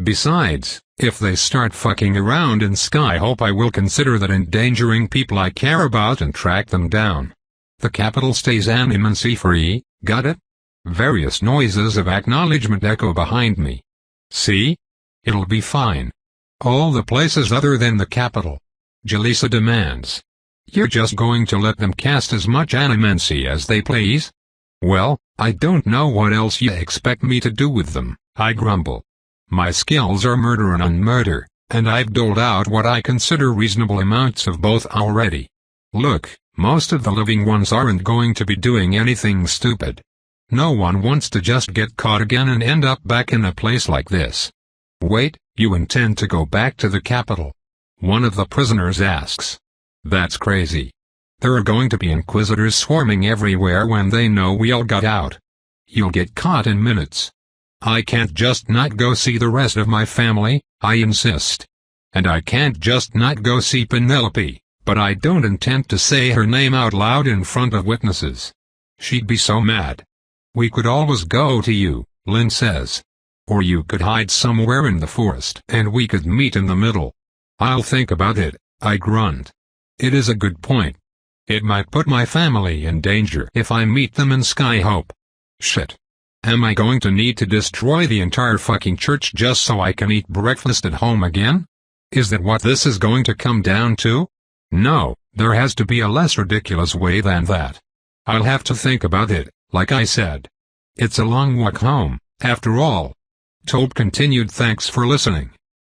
Besides, if they start fucking around in Skyhope, I will consider that endangering people I care about and track them down. The capital stays animancy-free, got it? Various noises of acknowledgement echo behind me. See? It'll be fine. All the places other than the capital. Jalisa demands. You're just going to let them cast as much animancy as they please? Well, I don't know what else you expect me to do with them, I grumble. My skills are murder and unmurder, and I've doled out what I consider reasonable amounts of both already. Look, most of the living ones aren't going to be doing anything stupid. No one wants to just get caught again and end up back in a place like this. Wait, you intend to go back to the capital? One of the prisoners asks. That's crazy. There are going to be inquisitors swarming everywhere when they know we all got out. You'll get caught in minutes. I can't just not go see the rest of my family, I insist. And I can't just not go see Penelope, but I don't intend to say her name out loud in front of witnesses. She'd be so mad. We could always go to you, Lynn says. Or you could hide somewhere in the forest and we could meet in the middle. I'll think about it, I grunt. It is a good point. It might put my family in danger if I meet them in Skyhope. Shit. Am I going to need to destroy the entire fucking church just so I can eat breakfast at home again? Is that what this is going to come down to? No, there has to be a less ridiculous way than that. I'll have to think about it, like I said. It's a long walk home, after all. Toad continued. Thanks for listening.